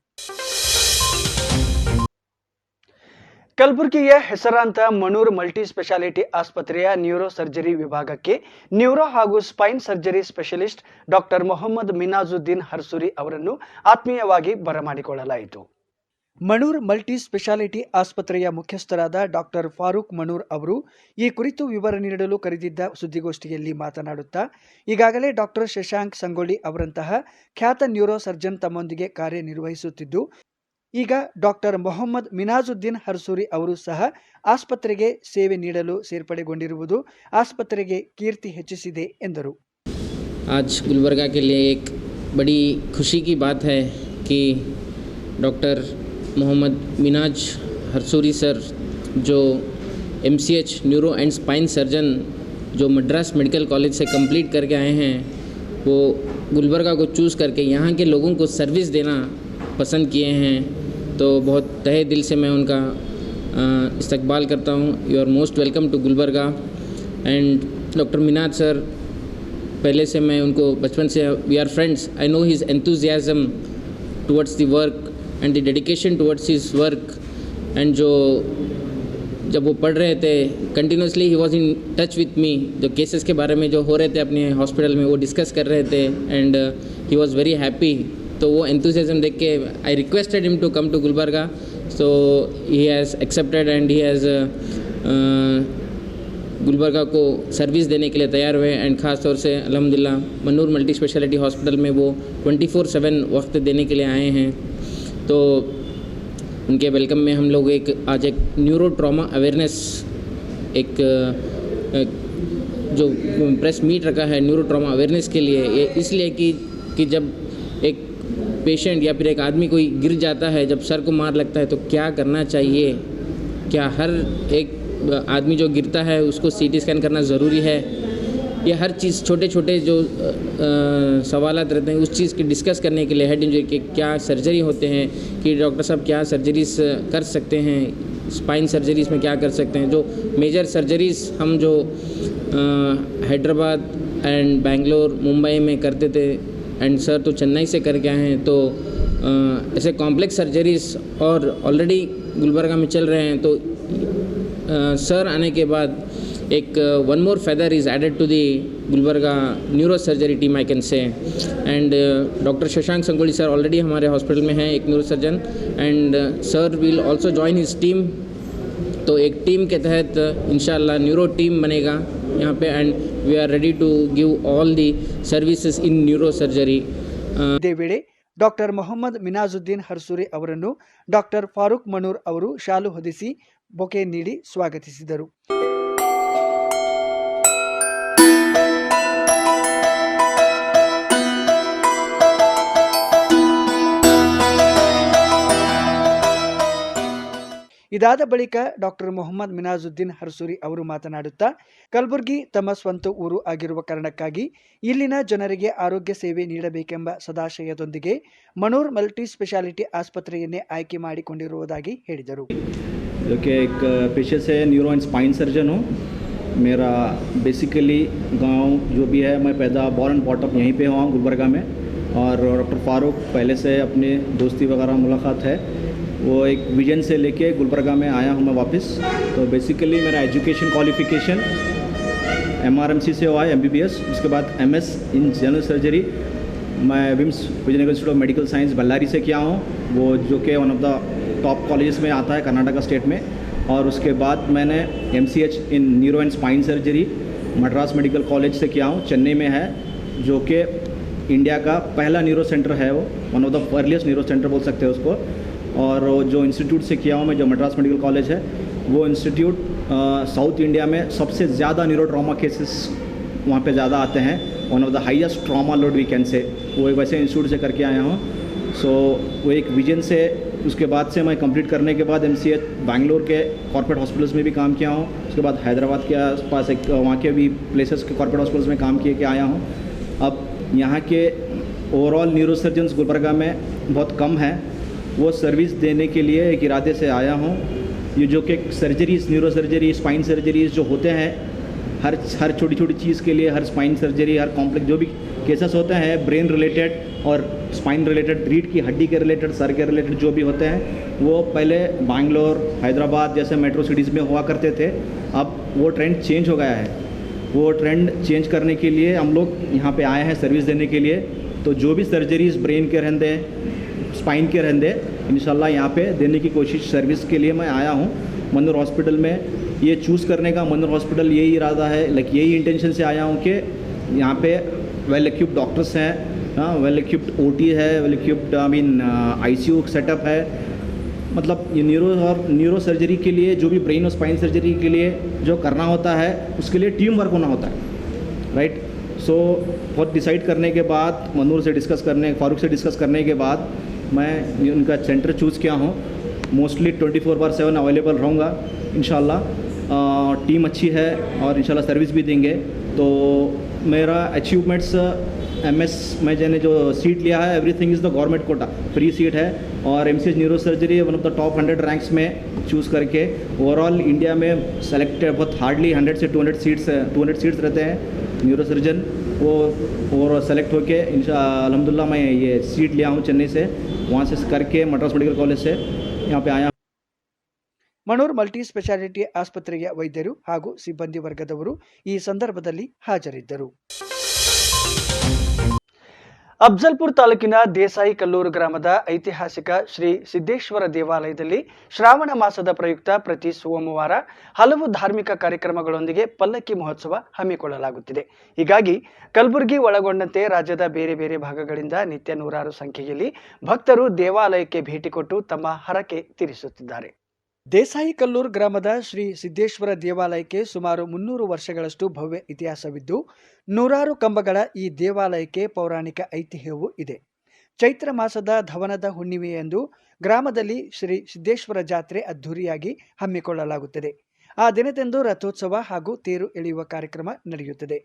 ಕಲಬುರಗಿಯ ಹೆಸರಾಂತ ಮಣೂರ್ ಮಲ್ಟಿ ಸ್ಪೆಷಾಲಿಟಿ ಆಸ್ಪತ್ರೆಯ ನ್ಯೂರೋ ಸರ್ಜರಿ ವಿಭಾಗಕ್ಕೆ ನ್ಯೂರೋ ಹಾಗೂ spine surgery specialist doctor Mohammed Minajuddin Harsuri ಅವರನ್ನು ಆತ್ಮೀಯವಾಗಿ ಬರಮಾಡಿಕೊಳ್ಳಲಾಯಿತು. ಮಣೂರ್ ಮಲ್ಟಿ ಸ್ಪೆಷಾಲಿಟಿ ಆಸ್ಪತ್ರೆಯ ಮುಖ್ಯಸ್ಥರಾದ ಡಾಕ್ಟರ್ ಫಾರೂಕ್ ಮಣೂರ್ ಅವರು ಈ ಕುರಿತು ವಿವರ ನೀಡಲು ಕರೆದಿದ್ದ ಸುದ್ದಿಗೋಷ್ಠಿಯಲ್ಲಿ ಮಾತನಾಡುತ್ತಾ, ಈಗಾಗಲೇ ಡಾಕ್ಟರ್ ಶಶಾಂಕ್ ಸಂಗೊಳ್ಳಿ ಅವರಂತಹ ಖ್ಯಾತ ನ್ಯೂರೋ ಸರ್ಜನ್ ತಮ್ಮೊಂದಿಗೆ ಕಾರ್ಯನಿರ್ವಹಿಸುತ್ತಿದ್ದು, ಈಗ ಡಾಕ್ಟರ್ ಮೊಹಮ್ಮದ್ ಮಿನಾಜುದ್ದೀನ್ ಹರ್ಸೂರಿ ಅವರು ಸಹ ಆಸ್ಪತ್ರೆಗೆ ಸೇವೆ ನೀಡಲು ಸೇರ್ಪಡೆಗೊಂಡಿರುವುದು ಆಸ್ಪತ್ರೆಗೆ ಕೀರ್ತಿ ಹೆಚ್ಚಿಸಿದೆ ಎಂದರು. आज गुलबर्गा के लिए एक बड़ी खुशी की बात है कि डॉक्टर मोहम्मद मिनाज हरसूरी सर जो MCH neuro and spine surgeon जो मद्रास मेडिकल कॉलेज से कंप्लीट करके आए हैं, वो गुलबर्गा को चूज़ करके यहाँ के लोगों को सर्विस देना पसंद किए हैं. तो बहुत तहे दिल से मैं उनका इस्तकबाल करता हूँ. You are most welcome to Gulbarga. And doctor Minaj sir, पहले से मैं उनको बचपन से we are friends. I know his enthusiasm towards the work and the dedication towards his work. And जो जब वो पढ़ रहे थे continuously he was in touch with me. जो केसेस के बारे में जो हो रहे थे अपने हॉस्पिटल में वो डिस्कस कर रहे थे and he was very happy. तो वो एंथुसियाज्म देख के I requested him to come to Gulbarga. So he has accepted and he has Gulbarga को सर्विस देने के लिए तैयार हुए. एंड ख़ास तौर से अल्हम्दुलिल्लाह मणूर मल्टी स्पेशलिटी हॉस्पिटल में वो 24/7 वक्त देने के लिए आए हैं. तो उनके वेलकम में हम लोग आज एक न्यूरो ट्रॉमा अवेयरनेस एक जो प्रेस मीट रखा है न्यूरो ट्रॉमा अवेयरनेस के लिए। ये इसलिए कि जब एक पेशेंट या फिर एक आदमी कोई गिर जाता है, जब सर को मार लगता है तो क्या करना चाहिए, क्या हर एक आदमी जो गिरता है उसको सीटी स्कैन करना ज़रूरी है, ये हर चीज़ छोटे छोटे जो सवालात रहते हैं उस चीज़ की डिस्कस करने के लिए हेड इंजरी के क्या सर्जरी होते हैं कि डॉक्टर साहब क्या सर्जरीज कर सकते हैं, स्पाइन सर्जरीज में क्या कर सकते हैं, जो मेजर सर्जरीज हम जो हैदराबाद एंड बेंगलोर मुंबई में करते थे एंड सर तो चेन्नई से करके आए हैं, तो ऐसे कॉम्प्लेक्स सर्जरीज और ऑलरेडी गुलबर्गा में चल रहे हैं। तो सर आने के बाद एक one more feather is added to the Gulbarga neurosurgery team I can say, and Dr. Shashank Sangoli sir already हमारे हॉस्पिटल में हैं एक neurosurgeon, and sir will also join his team। तो एक टीम के तहत इंशाल्लाह न्यूरो टीम बनेगा यहाँ पे, and we are ready to give all the services in neurosurgery. ಇದೇ ವೇಳೆ ಡಾಕ್ಟರ್ ಮೊಹಮ್ಮದ್ ಮಿನಾಜುದ್ದೀನ್ ಹರ್ಸೂರಿ ಅವರನ್ನು ಡಾಕ್ಟರ್ ಫಾರೂಕ್ ಮನೂರ್ ಅವರು ಶಾಲು ಹೊದಿಸಿ ಬೊಕೆ ನೀಡಿ ಸ್ವಾಗತಿಸಿದರು. ಇದಾದ ಬಳಿಕ ಡಾಕ್ಟರ್ ಮೊಹಮ್ಮದ್ ಮಿನಾಜುದ್ದೀನ್ ಹರ್ಸೂರಿ ಅವರು ಮಾತನಾಡುತ್ತಾ, ಕಲಬುರಗಿ ತಮ್ಮ ಸ್ವಂತ ಊರು ಆಗಿರುವ ಕಾರಣಕ್ಕಾಗಿ ಇಲ್ಲಿನ ಜನರಿಗೆ ಆರೋಗ್ಯ ಸೇವೆ ನೀಡಬೇಕೆಂಬ ಸದಾಶಯದೊಂದಿಗೆ ಮನೂರ್ ಮಲ್ಟಿ ಸ್ಪೆಷಾಲಿಟಿ ಆಸ್ಪತ್ರೆಯನ್ನೇ ಆಯ್ಕೆ ಮಾಡಿಕೊಂಡಿರುವುದಾಗಿ ಹೇಳಿದರು. जो कि एक पेशे से न्यूरो एंड स्पाइन सर्जन हूँ। मेरा बेसिकली गांव जो भी है, मैं पैदा बॉर्न एंड बॉटअप यहीं पे हुआ गुलबर्गा में, और डॉक्टर फारूक पहले से अपने दोस्ती वगैरह मुलाकात है, वो एक विजन से लेके गुलबर्गा में आया हूँ मैं वापस। तो बेसिकली मेरा एजुकेशन क्वालिफ़िकेशन MRMC से हुआ है MBBS, उसके बाद MS इन जनरल सर्जरी मैं VIMS Vijayanagar institute of medical science Ballari से किया हूँ, वो जो कि one of the top colleges में आता है कर्नाटका स्टेट में। और उसके बाद मैंने MCH in neuro and spine surgery Madras medical college से किया हूँ, चेन्नई में है, जो कि इंडिया का पहला न्यूरो सेंटर है, वो one of the earliest neuro centre बोल सकते हैं उसको। और जो इंस्टीट्यूट से किया हूँ मैं, जो मद्रास मेडिकल कॉलेज है, वो इंस्टीट्यूट साउथ इंडिया में सबसे ज़्यादा न्यूरो ट्रॉमा केसेस वहाँ पे ज़्यादा आते हैं, one of the highest trauma load we can say, वो एक वैसे इंस्टीट्यूट से करके आया हूँ। सो वो एक विजन से, उसके बाद से मैं कंप्लीट करने के बाद MCH बैंगलोर के कॉर्पोरेट हॉस्पिटल्स में भी काम किया हूँ, उसके बाद हैदराबाद के आसपास एक वहाँ के भी प्लेसेस के कॉर्पोरेट हॉस्पिटल्स में काम किए के आया हूँ। अब यहाँ के ओवरऑल न्यूरोसर्जन्स गुलबर्गा में बहुत कम है, वो सर्विस देने के लिए एक इरादे से आया हूँ। ये जो कि surgeries, neuro surgery, spine surgeries जो होते हैं, हर छोटी छोटी चीज़ के लिए, हर स्पाइन सर्जरी, हर कॉम्प्लेक्स जो भी केसेस होते हैं ब्रेन रिलेटेड और स्पाइन रिलेटेड, रीढ़ की हड्डी के रिलेटेड, सर के रिलेटेड जो भी होते हैं, वो पहले बैंगलोर, हैदराबाद जैसे मेट्रो सिटीज़ में हुआ करते थे। अब वो ट्रेंड चेंज हो गया है, वो ट्रेंड चेंज करने के लिए हम लोग यहाँ पे आए हैं सर्विस देने के लिए। तो जो भी सर्जरीज ब्रेन के रहते, स्पाइन के रहते, इंशाल्लाह यहाँ पे देने की कोशिश, सर्विस के लिए मैं आया हूँ मनोर हॉस्पिटल में। ये चूज़ करने का मनोर हॉस्पिटल यही इरादा है, यही इंटेंशन से आया हूँ कि यहाँ पे वेल इक्विप्ड डॉक्टर्स हैं, वेल इक्विप्ड OT है, वेल इक्विप्ड ICU सेटअप है। मतलब ये न्यूरो सर्जरी के लिए, जो भी ब्रेन और स्पाइन सर्जरी के लिए जो करना होता है, उसके लिए टीम वर्क होना होता है, राइट। सो बहुत डिसाइड करने के बाद, मनूर से डिस्कस करने, फारूक से डिस्कस करने के बाद मैं उनका सेंटर चूज़ किया हूँ। मोस्टली 24/7 अवेलेबल रहूँगा इंशाल्लाह। टीम अच्छी है और इंशाल्लाह सर्विस भी देंगे। तो मेरा अचीवमेंट्स MS में मैंने जो सीट लिया है, everything is the government quota, free seat है। और MCH neuro surgery one of the top 100 ranks में चूज़ करके ओवरऑल इंडिया में सेलेक्टेड, बहुत हार्डली 100 से 200 सीट्स रहते हैं न्यूरो सर्जन, वो और सेलेक्ट होके अल्हम्दुलिल्लाह मैं ये सीट लिया हूँ चेन्नई से, वहाँ से करके मद्रास मेडिकल कॉलेज से यहाँ पे आया। ಮಣೂರ್ ಮಲ್ಟಿ ಸ್ಪೆಷಾಲಿಟಿ ಆಸ್ಪತ್ರೆಯ ವೈದ್ಯರು ಹಾಗೂ ಸಿಬ್ಬಂದಿ ವರ್ಗದವರು ಈ ಸಂದರ್ಭದಲ್ಲಿ ಹಾಜರಿದ್ದರು. ಅಫ್ಜಲ್ಪುರ ತಾಲೂಕಿನ ದೇಸಾಯಿ ಕಲ್ಲೂರು ಗ್ರಾಮದ ಐತಿಹಾಸಿಕ ಶ್ರೀ ಸಿದ್ದೇಶ್ವರ ದೇವಾಲಯದಲ್ಲಿ ಶ್ರಾವಣ ಮಾಸದ ಪ್ರಯುಕ್ತ ಪ್ರತಿ ಸೋಮವಾರ ಹಲವು ಧಾರ್ಮಿಕ ಕಾರ್ಯಕ್ರಮಗಳೊಂದಿಗೆ ಪಲ್ಲಕ್ಕಿ ಮಹೋತ್ಸವ ಹಮ್ಮಿಕೊಳ್ಳಲಾಗುತ್ತಿದೆ. ಹೀಗಾಗಿ ಕಲಬುರಗಿ ಒಳಗೊಂಡಂತೆ ರಾಜ್ಯದ ಬೇರೆ ಬೇರೆ ಭಾಗಗಳಿಂದ ನಿತ್ಯ ನೂರಾರು ಸಂಖ್ಯೆಯಲ್ಲಿ ಭಕ್ತರು ದೇವಾಲಯಕ್ಕೆ ಭೇಟಿ ಕೊಟ್ಟು ತಮ್ಮ ಹರಕೆ ತೀರಿಸುತ್ತಿದ್ದಾರೆ. ದೇಸಾಯಿ ಕಲ್ಲೂರು ಗ್ರಾಮದ ಶ್ರೀ ಸಿದ್ದೇಶ್ವರ ದೇವಾಲಯಕ್ಕೆ ಸುಮಾರು 300 ವರ್ಷಗಳಷ್ಟು ಭವ್ಯ ಇತಿಹಾಸವಿದ್ದು ನೂರಾರು ಕಂಬಗಳ ಈ ದೇವಾಲಯಕ್ಕೆ ಪೌರಾಣಿಕ ಐತಿಹ್ಯವೂ ಇದೆ. ಚೈತ್ರ ಮಾಸದ ಧವನದ ಹುಣ್ಣಿಮೆಯಂದು ಗ್ರಾಮದಲ್ಲಿ ಶ್ರೀ ಸಿದ್ದೇಶ್ವರ ಜಾತ್ರೆ ಅದ್ಧೂರಿಯಾಗಿ ಹಮ್ಮಿಕೊಳ್ಳಲಾಗುತ್ತದೆ. ಆ ದಿನದಂದು ರಥೋತ್ಸವ ಹಾಗೂ ತೇರು ಎಳೆಯುವ ಕಾರ್ಯಕ್ರಮ ನಡೆಯುತ್ತದೆ.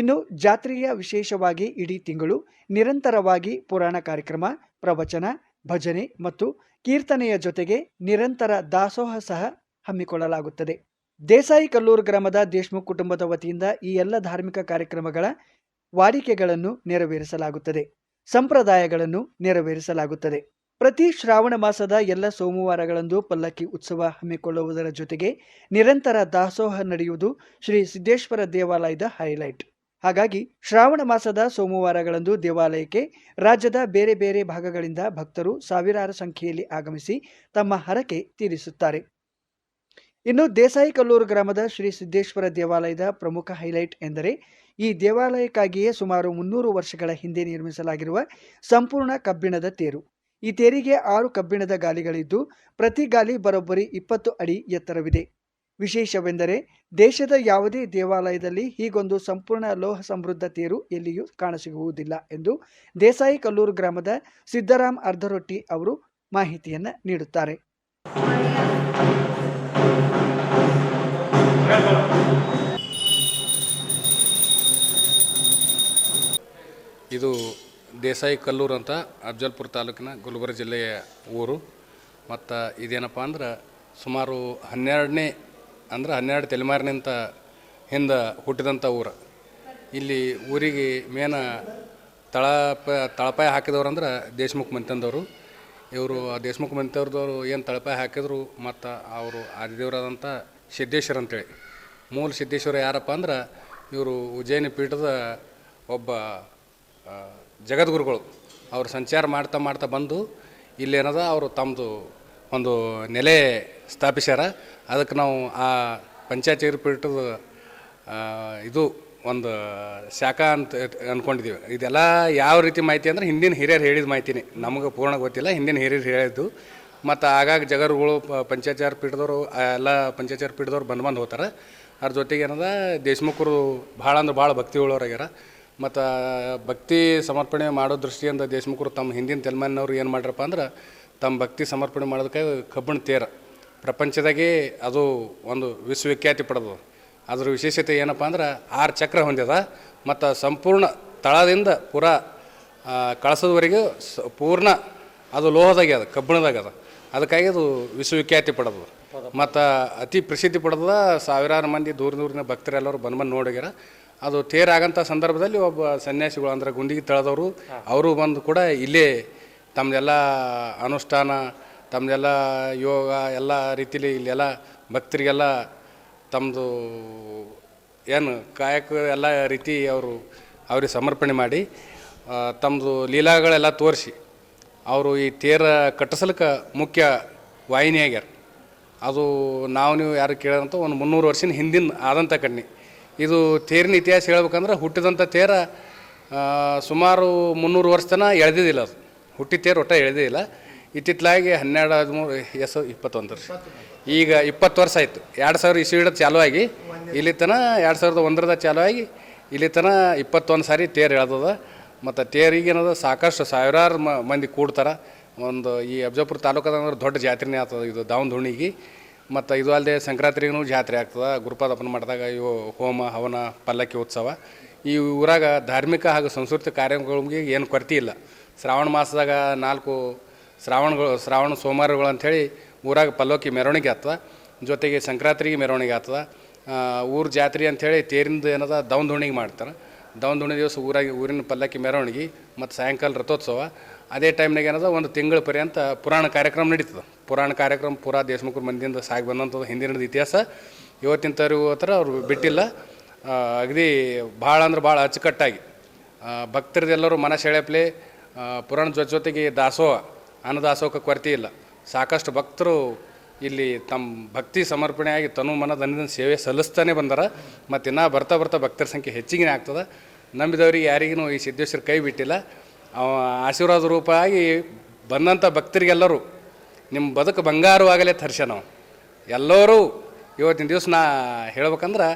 ಇನ್ನು ಜಾತ್ರೆಯ ವಿಶೇಷವಾಗಿ ಇಡೀ ತಿಂಗಳು ನಿರಂತರವಾಗಿ ಪುರಾಣ ಕಾರ್ಯಕ್ರಮ, ಪ್ರವಚನ, ಭಜನೆ ಮತ್ತು ಕೀರ್ತನೆಯ ಜೊತೆಗೆ ನಿರಂತರ ದಾಸೋಹ ಸಹ ಹಮ್ಮಿಕೊಳ್ಳಲಾಗುತ್ತದೆ. ದೇಸಾಯಿ ಕಲ್ಲೂರು ಗ್ರಾಮದ ದೇಶ್ಮುಖ್ ಕುಟುಂಬದ ವತಿಯಿಂದ ಈ ಎಲ್ಲ ಧಾರ್ಮಿಕ ಕಾರ್ಯಕ್ರಮಗಳ ವಾಡಿಕೆಗಳನ್ನು ನೆರವೇರಿಸಲಾಗುತ್ತದೆ, ಸಂಪ್ರದಾಯಗಳನ್ನು ನೆರವೇರಿಸಲಾಗುತ್ತದೆ. ಪ್ರತಿ ಶ್ರಾವಣ ಮಾಸದ ಎಲ್ಲ ಸೋಮವಾರಗಳಂದು ಪಲ್ಲಕ್ಕಿ ಉತ್ಸವ ಹಮ್ಮಿಕೊಳ್ಳುವುದರ ಜೊತೆಗೆ ನಿರಂತರ ದಾಸೋಹ ನಡೆಯುವುದು ಶ್ರೀ ಸಿದ್ದೇಶ್ವರ ದೇವಾಲಯದ ಹೈಲೈಟ್. ಹಾಗಾಗಿ ಶ್ರಾವಣ ಮಾಸದ ಸೋಮವಾರಗಳಂದು ದೇವಾಲಯಕ್ಕೆ ರಾಜ್ಯದ ಬೇರೆ ಬೇರೆ ಭಾಗಗಳಿಂದ ಭಕ್ತರು ಸಾವಿರಾರು ಸಂಖ್ಯೆಯಲ್ಲಿ ಆಗಮಿಸಿ ತಮ್ಮ ಹರಕೆ ತೀರಿಸುತ್ತಾರೆ. ಇನ್ನು ದೇಸಾಯಿ ಕಲ್ಲೂರು ಗ್ರಾಮದ ಶ್ರೀ ಸಿದ್ದೇಶ್ವರ ದೇವಾಲಯದ ಪ್ರಮುಖ ಹೈಲೈಟ್ ಎಂದರೆ ಈ ದೇವಾಲಯಕ್ಕಾಗಿಯೇ ಸುಮಾರು 300 ವರ್ಷಗಳ ಹಿಂದೆ ನಿರ್ಮಿಸಲಾಗಿರುವ ಸಂಪೂರ್ಣ ಕಬ್ಬಿಣದ ತೇರು. ಈ ತೇರಿಗೆ 6 ಕಬ್ಬಿಣದ ಗಾಲಿಗಳಿದ್ದು ಪ್ರತಿ ಗಾಲಿ ಬರೋಬ್ಬರಿ 20 ಅಡಿ ಎತ್ತರವಿದೆ. ವಿಶೇಷವೆಂದರೆ ದೇಶದ ಯಾವುದೇ ದೇವಾಲಯದಲ್ಲಿ ಹೀಗೊಂದು ಸಂಪೂರ್ಣ ಲೋಹ ಸಮೃದ್ಧ ತೇರು ಎಲ್ಲಿಯೂ ಕಾಣಸಿಗುವುದಿಲ್ಲ ಎಂದು ದೇಸಾಯಿ ಕಲ್ಲೂರು ಗ್ರಾಮದ ಸಿದ್ದರಾಮ್ ಅರ್ಧರೊಟ್ಟಿ ಅವರು ಮಾಹಿತಿಯನ್ನು ನೀಡುತ್ತಾರೆ. ಇದು ದೇಸಾಯಿ ಕಲ್ಲೂರು ಅಂತ ಅಫ್ಜಲ್ಪುರ ತಾಲೂಕಿನ ಗುಲ್ಬರ್ಗ ಜಿಲ್ಲೆಯ ಊರು. ಮತ್ತು ಇದೇನಪ್ಪ ಅಂದ್ರೆ ಸುಮಾರು 12 ತಲೆಮಾರಿನಿಂದ ಹಿಂದೆ ಹುಟ್ಟಿದಂಥ ಊರು. ಇಲ್ಲಿ ಊರಿಗೆ ಮೇನ ತಳಪಾಯ ಹಾಕಿದವ್ರು ಅಂದ್ರೆ ದೇಶ್ಮುಖ್ ಮಂತಂದವರು. ಇವರು ದೇಶ್ಮುಖ್ ಮಂತವ್ರದವರು ಏನು ತಳಪಾಯ ಹಾಕಿದ್ರು ಮತ್ತು ಅವರು ಆದಿದೇವರಾದಂಥ ಸಿದ್ದೇಶ್ವರ ಅಂತೇಳಿ. ಮೂಲ ಸಿದ್ದೇಶ್ವರ ಯಾರಪ್ಪ ಅಂದ್ರೆ ಇವರು ಉಜ್ಜಯಿನಿ ಪೀಠದ ಒಬ್ಬ ಜಗದ್ಗುರುಗಳು. ಅವರು ಸಂಚಾರ ಮಾಡ್ತಾ ಬಂದು ಇಲ್ಲೇನದ ಅವರು ತಮ್ಮದು ಒಂದು ನೆಲೆ ಸ್ಥಾಪಿಸ್ಯಾರ. ಅದಕ್ಕೆ ನಾವು ಆ ಪಂಚಾಯತ್ ಪೀಠದ ಇದು ಒಂದು ಶಾಖಾ ಅಂತ ಅಂದ್ಕೊಂಡಿದ್ದೀವಿ. ಇದೆಲ್ಲ ಯಾವ ರೀತಿ ಮಾಹಿತಿ ಅಂದರೆ ಹಿಂದಿನ ಹಿರಿಯರು ಹೇಳಿದ ಮಾಹಿತಿನೇ, ನಮಗೆ ಪೂರ್ಣ ಗೊತ್ತಿಲ್ಲ, ಹಿಂದಿನ ಹಿರಿಯರು ಹೇಳಿದ್ದು. ಮತ್ತು ಆಗಾಗ ಜಗರುಗಳು ಪಂಚಾಚಾರ ಪೀಠದವರು ಎಲ್ಲ ಪಂಚಾಚಾರ ಪೀಠದವ್ರು ಬಂದು ಹೋಗ್ತಾರೆ. ಅದ್ರ ಜೊತೆಗೆ ಏನದ ದೇಶ್ಮುಖರು ಭಾಳ ಅಂದ್ರೆ ಭಾಳ ಭಕ್ತಿ ಉಳ್ಳವ್ರಾಗ್ಯಾರ. ಮತ್ತು ಭಕ್ತಿ ಸಮರ್ಪಣೆ ಮಾಡೋ ದೃಷ್ಟಿಯಿಂದ ದೇಶ್ಮುಖರು ತಮ್ಮ ಹಿಂದಿನ ತಲೆಮಾರಿನವ್ರು ಏನು ಮಾಡ್ರಪ್ಪ ಅಂದ್ರೆ ತಮ್ಮ ಭಕ್ತಿ ಸಮರ್ಪಣೆ ಮಾಡೋದಕ್ಕೆ ಕಬ್ಬಿಣ ತೇರು ಪ್ರಪಂಚದಾಗೆ ಅದು ಒಂದು ವಿಶ್ವವಿಖ್ಯಾತಿ ಪಡೆದು. ಅದರ ವಿಶೇಷತೆ ಏನಪ್ಪ ಅಂದ್ರೆ 6 ಚಕ್ರ ಹೊಂದ್ಯದ ಮತ್ತು ಸಂಪೂರ್ಣ ತಳದಿಂದ ಪೂರಾ ಕಳಸದವರೆಗೆ ಪೂರ್ಣ ಅದು ಲೋಹದಾಗ್ಯದ, ಕಬ್ಬಿಣದಾಗದ. ಅದಕ್ಕಾಗಿ ಅದು ವಿಶ್ವವಿಖ್ಯಾತಿ ಪಡೆದು ಮತ್ತು ಅತಿ ಪ್ರಸಿದ್ಧಿ ಪಡೆದ ಸಾವಿರಾರು ಮಂದಿ ದೂರಿನ ಭಕ್ತರೆಲ್ಲರೂ ಬಂದು ನೋಡಿಗ್ಯಾರ. ಅದು ತೇರಾಗಂಥ ಸಂದರ್ಭದಲ್ಲಿ ಒಬ್ಬ ಸನ್ಯಾಸಿಗಳು ಅಂದ್ರೆ ಗುಂಡಿಗೆ ತಳೆದವರು ಅವರು ಬಂದು ಕೂಡ ಇಲ್ಲೇ ತಮ್ಮದೆಲ್ಲ ಅನುಷ್ಠಾನ ತಮ್ಮದೆಲ್ಲ ಯೋಗ ಎಲ್ಲ ರೀತಿಲಿ ಇಲ್ಲೆಲ್ಲ ಭಕ್ತರಿಗೆಲ್ಲ ತಮ್ಮದು ಏನು ಕಾಯಕ ಎಲ್ಲ ರೀತಿ ಅವ್ರಿಗೆ ಸಮರ್ಪಣೆ ಮಾಡಿ ತಮ್ಮದು ಲೀಲಾಗಳೆಲ್ಲ ತೋರಿಸಿ ಅವರು ಈ ತೇರ ಕಟ್ಟಿಸಲಿಕ್ಕೆ ಮುಖ್ಯ ವಾಹಿನಿ ಆಗ್ಯಾರ. ಅದು ನೀವು ಯಾರು ಕೇಳೋದಂತ ಒಂದು 300 ವರ್ಷದ ಹಿಂದಿನ ಆದಂಥ ಕಣ್ಣಿ. ಇದು ತೇರಿನ ಇತಿಹಾಸ ಹೇಳ್ಬೇಕಂದ್ರೆ ಹುಟ್ಟಿದಂಥ ತೇರ ಸುಮಾರು 300 ವರ್ಷ ತನಕ ಎಳೆದಿದ್ದಿಲ್ಲ. ಅದು ಹುಟ್ಟಿ ತೇರು ಒಟ್ಟು ಎಳೆದಿಲ್ಲ. ಇತ್ತಿತ್ತಲಾಗಿ 12, 13, 21 ವರ್ಷ, ಈಗ 20 ವರ್ಷ ಆಯಿತು. 2000 ಇಸ್ವಿಡ ಚಾಲು ಆಗಿ ಇಲ್ಲಿ ತನಕ 2001 ಚಾಲು ಆಗಿ ಇಲ್ಲಿ ತನಕ 21 ಸಾರಿ ತೇರು ಎಳ್ದದ. ಮತ್ತು ತೇರಿಗೇನದ ಸಾಕಷ್ಟು ಸಾವಿರಾರು ಮಂದಿ ಕೂಡ್ತಾರೆ. ಒಂದು ಈ ಅಫಜಲ್ಪುರ ತಾಲೂಕದ ಅಂದ್ರೆ ದೊಡ್ಡ ಜಾತ್ರೆನೇ ಆಗ್ತದೆ ಇದು ದಾವಣದುಣಿಗೆ. ಮತ್ತು ಇದು ಅಲ್ಲದೆ ಸಂಕ್ರಾಂತಿಗೂ ಜಾತ್ರೆ ಆಗ್ತದೆ. ಗುರುಪಾದಪ್ಪನ ಮಠದಾಗ ಇವು ಹೋಮ ಹವನ ಪಲ್ಲಕ್ಕಿ ಉತ್ಸವ. ಈ ಊರಾಗ ಧಾರ್ಮಿಕ ಹಾಗೂ ಸಾಂಸ್ಕೃತಿಕ ಕಾರ್ಯಕ್ರಮಗಳಿಗೆ ಏನು ಕೊರತೆ ಇಲ್ಲ. ಶ್ರಾವಣ ಮಾಸದಾಗ 4 ಶ್ರಾವಣ ಸೋಮವಾರಗಳು ಅಂಥೇಳಿ ಊರಾಗ ಪಲ್ಲಕ್ಕಿ ಮೆರವಣಿಗೆ ಆಗ್ತದೆ. ಜೊತೆಗೆ ಸಂಕ್ರಾಂತಿಗೆ ಮೆರವಣಿಗೆ ಆಗ್ತದೆ. ಊರ ಜಾತ್ರೆ ಅಂಥೇಳಿ ತೇರಿಂದ ಏನದ ದಾವಣದುಣಿಗೆ ಮಾಡ್ತಾರೆ. ದಾವಣದುಣಿ ದಿವಸ ಊರಿನ ಪಲ್ಲಕ್ಕಿ ಮೆರವಣಿಗೆ ಮತ್ತು ಸಾಯಂಕಾಲ ರಥೋತ್ಸವ. ಅದೇ ಟೈಮ್ನಾಗ ಏನದ ಒಂದು ತಿಂಗಳ ಪರ್ಯಂತ ಪುರಾಣ ಕಾರ್ಯಕ್ರಮ ನಡೀತದೆ. ಪುರಾಣ ಕಾರ್ಯಕ್ರಮ ಪೂರಾ ದೇಶಮುಖರ ಮಂದಿಯಿಂದ ಸಾಗಿ ಬಂದಂಥದ್ದು ಹಿಂದಿನ ಇತಿಹಾಸ. ಇವತ್ತಿನ ತರವು ಹತ್ರ ಅವ್ರು ಬಿಟ್ಟಿಲ್ಲ. ಅಗದಿ ಭಾಳ ಅಂದ್ರೆ ಭಾಳ ಅಚ್ಚುಕಟ್ಟಾಗಿ ಭಕ್ತರದೆಲ್ಲರೂ ಮನ ಸೆಳೆಪ್ಲೆ ಪುರಾಣ ಜೊತೆಗೆ ದಾಸೋಹ ಅನ್ನದಾಸೋಹಕ್ಕೆ ಕೊರತೆ ಇಲ್ಲ. ಸಾಕಷ್ಟು ಭಕ್ತರು ಇಲ್ಲಿ ತಮ್ಮ ಭಕ್ತಿ ಸಮರ್ಪಣೆಯಾಗಿ ತನು ಮನದ ಸೇವೆ ಸಲ್ಲಿಸ್ತಾನೆ ಬಂದಾರ. ಮತ್ತು ಇನ್ನೂ ಬರ್ತಾ ಭಕ್ತರ ಸಂಖ್ಯೆ ಹೆಚ್ಚಿಗೆ ಆಗ್ತದೆ. ನಂಬಿದವರಿಗೆ ಯಾರಿಗೂ ಈ ಸಿದ್ದೇಶ್ವರ ಕೈ ಬಿಟ್ಟಿಲ್ಲ. ಆಶೀರ್ವಾದ ರೂಪವಾಗಿ ಬಂದಂಥ ಭಕ್ತರಿಗೆಲ್ಲರೂ ನಿಮ್ಮ ಬದುಕು ಬಂಗಾರವಾಗಲೇ ತರ್ಸ. ನಾವು ಎಲ್ಲರೂ ಇವತ್ತಿನ ದಿವಸ ನಾ ಹೇಳ್ಬೇಕಂದ್ರೆ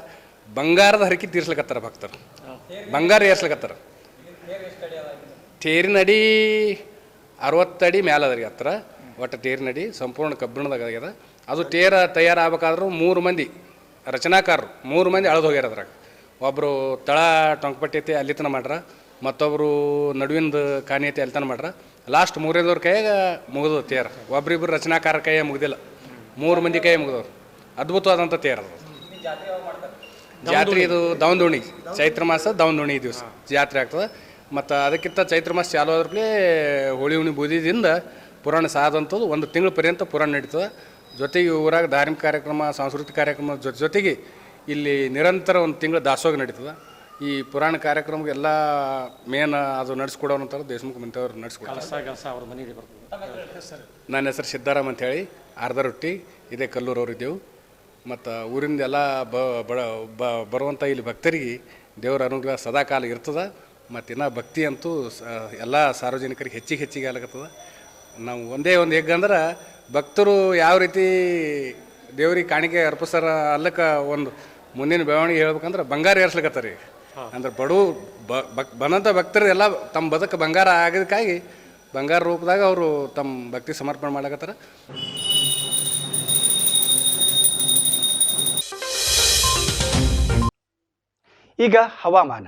ಬಂಗಾರದ ಹರಕೆ ತೀರ್ಸ್ಲಿಕ್ಕತ್ತಾರ ಭಕ್ತರು, ಬಂಗಾರ ಏರ್ಸ್ಲಿಕ್ಕತ್ತಾರ. ತೇರಿನ ಅಡಿ 60 ಅಡಿ ಮ್ಯಾಲದ್ರಿ ಹತ್ರ. ಒಟ್ಟು ತೇರಿನ ಅಡಿ ಸಂಪೂರ್ಣ ಕಬ್ಬಿಣದಾಗ ಆಗ್ಯದ. ಅದು ತೇರ ತಯಾರಾಗಬೇಕಾದ್ರೂ 3 ಮಂದಿ ರಚನಾಕಾರರು 3 ಮಂದಿ ಅಳದು ಹೋಗ್ಯಾರ. ಅದ್ರಾಗ ಒಬ್ಬರು ತಳ ಟೊಂಕಪಟ್ಟಿ ಐತಿ ಅಲ್ಲಿ ತನಕ ಮಾಡ್ರ, ಮತ್ತೊಬ್ಬರು ನಡುವಿನ ಕಾನಿ ಐತಿ ಅಲ್ಲಿ ತನಕ ಮಾಡ್ರ. ಲಾಸ್ಟ್ 3ನೇದವ್ರ ಕೈಯಾಗ ಮುಗಿದು ತೇರ. ಒಬ್ರಿಬ್ಬರು ರಚನಾಕಾರ ಕೈಯಾಗ ಮುಗಿದಿಲ್ಲ, 3 ಮಂದಿ ಕೈಯಾಗ ಮುಗಿದವ್ರು. ಅದ್ಭುತವಾದಂಥ ತೇರ ಅದು. ಜಾತ್ರೆ ಇದು ದಾವಣದುಣಿ ಚೈತ್ರ ಮಾಸ ದಾವಣದುಣಿ ದಿವಸ ಜಾತ್ರೆ ಆಗ್ತದೆ. ಮತ್ತು ಅದಕ್ಕಿಂತ ಚೈತ್ರ ಮಾಸ ಚಾಲು ಆದ್ರೇ ಹೋಳಿ ಹುಣ್ಣಿ ಬೂದಿದಿಂದ ಪುರಾಣ ಸಾದಂಥದ್ದು 1 ತಿಂಗಳ ಪರ್ಯಂತ ಪುರಾಣ ನಡೀತದೆ. ಜೊತೆಗೆ ಊರಾಗ ಧಾರ್ಮಿಕ ಕಾರ್ಯಕ್ರಮ ಸಾಂಸ್ಕೃತಿಕ ಕಾರ್ಯಕ್ರಮ ಜೊತೆಗೆ ಇಲ್ಲಿ ನಿರಂತರ 1 ತಿಂಗಳು ದಾಸೋಹ ನಡೀತದೆ. ಈ ಪುರಾಣ ಕಾರ್ಯಕ್ರಮಕ್ಕೆ ಎಲ್ಲ ಮೇನ್ ಅದು ನಡೆಸ್ಕೊಡೋವಂಥವ್ರು ದೇಶಮುಖ ಮಂತ್ರಿಯವರು ನಡೆಸ್ಕೊಡ್ತಾರೆ. ನನ್ನ ಹೆಸರು ಸಿದ್ದಾರಾಮ್ ಅಂಥೇಳಿ, ಅರ್ಧರೊಟ್ಟಿ, ಇದೇ ಕಲ್ಲೂರವ್ರು ಇದ್ದೆವು. ಮತ್ತು ಊರಿಂದ ಎಲ್ಲ ಬರುವಂಥ ಇಲ್ಲಿ ಭಕ್ತರಿಗೆ ದೇವರ ಅನುಗ್ರಹ ಸದಾಕಾಲ ಇರ್ತದೆ. ಮತ್ತು ಇನ್ನೂ ಭಕ್ತಿ ಅಂತೂ ಎಲ್ಲ ಸಾರ್ವಜನಿಕರಿಗೆ ಹೆಚ್ಚಿಗೆ ಆಗತ್ತದ. ನಾವು ಒಂದೇ ಒಂದು ಹೆಗ್ಗಂದ್ರೆ ಭಕ್ತರು ಯಾವ ರೀತಿ ದೇವ್ರಿಗೆ ಕಾಣಿಕೆ ಅರ್ಪಿಸ್ತಾರ ಅಲ್ಲಕ್ಕೆ ಒಂದು ಮುಂದಿನ ಬೆಳವಣಿಗೆ ಹೇಳ್ಬೇಕಂದ್ರೆ ಬಂಗಾರ ಏರ್ಸ್ಲಿಕ್ಕತ್ತಾರೆ. ಅಂದ್ರೆ ಬಂದಂಥ ಭಕ್ತರು ಎಲ್ಲ ತಮ್ಮ ಬದುಕು ಬಂಗಾರ ಆಗೋದಕ್ಕಾಗಿ ಬಂಗಾರ ರೂಪದಾಗ ಅವರು ತಮ್ಮ ಭಕ್ತಿ ಸಮರ್ಪಣೆ ಮಾಡಕತ್ತಾರ. ಈಗ ಹವಾಮಾನ.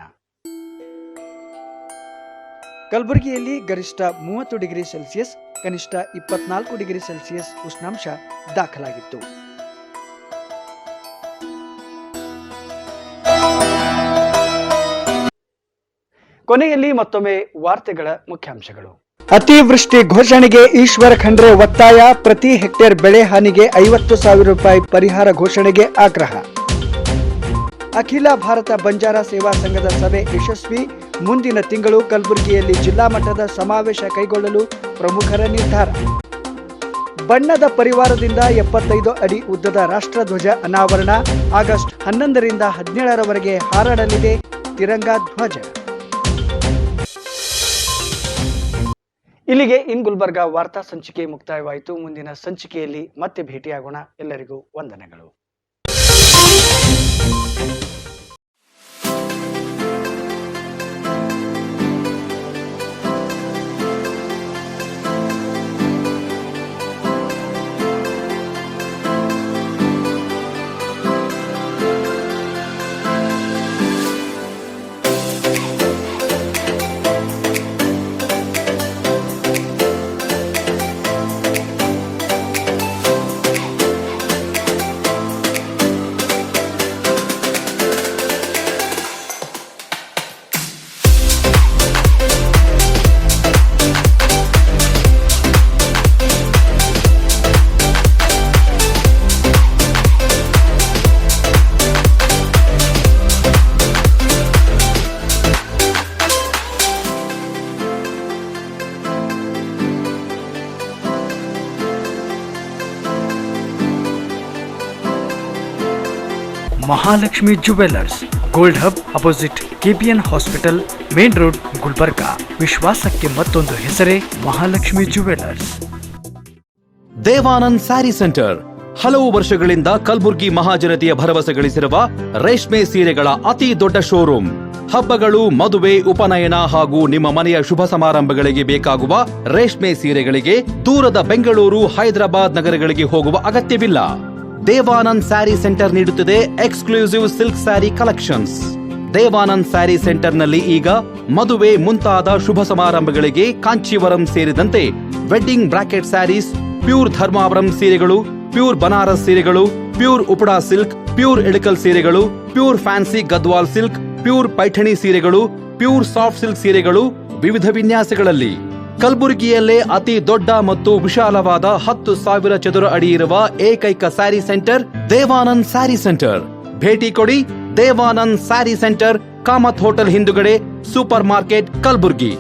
ಕಲಬುರಗಿಯಲ್ಲಿ ಗರಿಷ್ಠ 30 ಡಿಗ್ರಿ ಸೆಲ್ಸಿಯಸ್, ಕನಿಷ್ಠ 24 ಡಿಗ್ರಿ ಸೆಲ್ಸಿಯಸ್ ಉಷ್ಣಾಂಶ ದಾಖಲಾಗಿತ್ತು. ಕೊನೆಯಲ್ಲಿ ಮತ್ತೊಮ್ಮೆ ವಾರ್ತೆಗಳ ಮುಖ್ಯಾಂಶಗಳು. ಅತಿವೃಷ್ಟಿ ಘೋಷಣೆಗೆ ಈಶ್ವರ ಖಂಡ್ರೆ ಒತ್ತಾಯ. ಪ್ರತಿ ಹೆಕ್ಟೇರ್ ಬೆಳೆ ಹಾನಿಗೆ 50,000 ರೂಪಾಯಿ ಪರಿಹಾರ ಘೋಷಣೆಗೆ ಆಗ್ರಹ. ಅಖಿಲ ಭಾರತ ಬಂಜಾರ ಸೇವಾ ಸಂಘದ ಸಭೆ ಯಶಸ್ವಿ. ಮುಂದಿನ ತಿಂಗಳು ಕಲಬುರಗಿಯಲ್ಲಿ ಜಿಲ್ಲಾ ಮಟ್ಟದ ಸಮಾವೇಶ ಕೈಗೊಳ್ಳಲು ಪ್ರಮುಖರ ನಿರ್ಧಾರ. ಬಣ್ಣದ ಪರಿವಾರದಿಂದ 75 ಅಡಿ ಉದ್ದದ ರಾಷ್ಟ್ರಧ್ವಜ ಅನಾವರಣ. ಆಗಸ್ಟ್ 11ರಿಂದ 17ರವರೆಗೆ ಹಾರಾಡಲಿದೆ ತಿರಂಗ ಧ್ವಜ. ಇಲ್ಲಿಗೆ ಇನ್ ಗುಲ್ಬರ್ಗಾ ವಾರ್ತಾ ಸಂಚಿಕೆ ಮುಕ್ತಾಯವಾಯಿತು. ಮುಂದಿನ ಸಂಚಿಕೆಯಲ್ಲಿ ಮತ್ತೆ ಭೇಟಿಯಾಗೋಣ. ಎಲ್ಲರಿಗೂ ವಂದನೆಗಳು. Mahalakshmi jewellers, gold hub opposite KPN hospital, main road, Gulbarga. ವಿಶ್ವಾಸಕ್ಕೆ ಮತ್ತೊಂದು ಹೆಸರೇ ಮಹಾಲಕ್ಷ್ಮಿ ಜುವೆಲ್ಲರ್ಸ್. ದೇವಾನಂದ್ ಸ್ಯಾರಿ ಸೆಂಟರ್ ಹಲವು ವರ್ಷಗಳಿಂದ ಕಲಬುರ್ಗಿ ಮಹಾಜನತೆಯ ಭರವಸೆ ಗಳಿಸಿರುವ ರೇಷ್ಮೆ ಸೀರೆಗಳ ಅತಿ ದೊಡ್ಡ ಶೋರೂಮ್. ಹಬ್ಬಗಳು, ಮದುವೆ, ಉಪನಯನ ಹಾಗೂ ನಿಮ್ಮ ಮನೆಯ ಶುಭ ಸಮಾರಂಭಗಳಿಗೆ ಬೇಕಾಗುವ ರೇಷ್ಮೆ ಸೀರೆಗಳಿಗೆ ದೂರದ ಬೆಂಗಳೂರು, ಹೈದರಾಬಾದ್ ನಗರಗಳಿಗೆ ಹೋಗುವ ಅಗತ್ಯವಿಲ್ಲ. ದೇವಾನಂದ್ ಸ್ಯಾರಿ ಸೆಂಟರ್ ನೀಡುತ್ತಿದೆ exclusive silk sari collections. Devanand sari ಸೆಂಟರ್ನಲ್ಲಿ ಈಗ ಮದುವೆ ಮುಂತಾದ ಶುಭ ಸಮಾರಂಭಗಳಿಗೆ ಕಾಂಚೀವರಂ ಸೇರಿದಂತೆ wedding brocade saris, pure Dharmavaram ಸೀರೆಗಳು, ಪ್ಯೂರ್ ಬನಾರಸ್ ಸೀರೆಗಳು, pure Uppada silk, pure Ilkal ಸೀರೆಗಳು, pure fancy Gadwal silk, pure Paithani ಸೀರೆಗಳು, ಪ್ಯೂರ್ ಸಾಫ್ಟ್ ಸಿಲ್ಕ್ ಸೀರೆಗಳು ವಿವಿಧ ವಿನ್ಯಾಸಗಳಲ್ಲಿ. ಕಲಬುರಗಿಯಲ್ಲೇ ಅತಿ ದೊಡ್ಡ ಮತ್ತು ವಿಶಾಲವಾದ 10,000 ಚದುರ ಅಡಿ ಇರುವ ಏಕೈಕ ಸ್ಯಾರಿ ಸೆಂಟರ್ ದೇವಾನಂದ್ ಸ್ಯಾರಿ ಸೆಂಟರ್. ಭೇಟಿ ಕೊಡಿ. ದೇವಾನಂದ್ ಸ್ಯಾರಿ ಸೆಂಟರ್, ಕಾಮತ್ ಹೋಟೆಲ್ ಹಿಂದುಗಡೆ, ಸೂಪರ್ ಮಾರ್ಕೆಟ್, ಕಲಬುರಗಿ.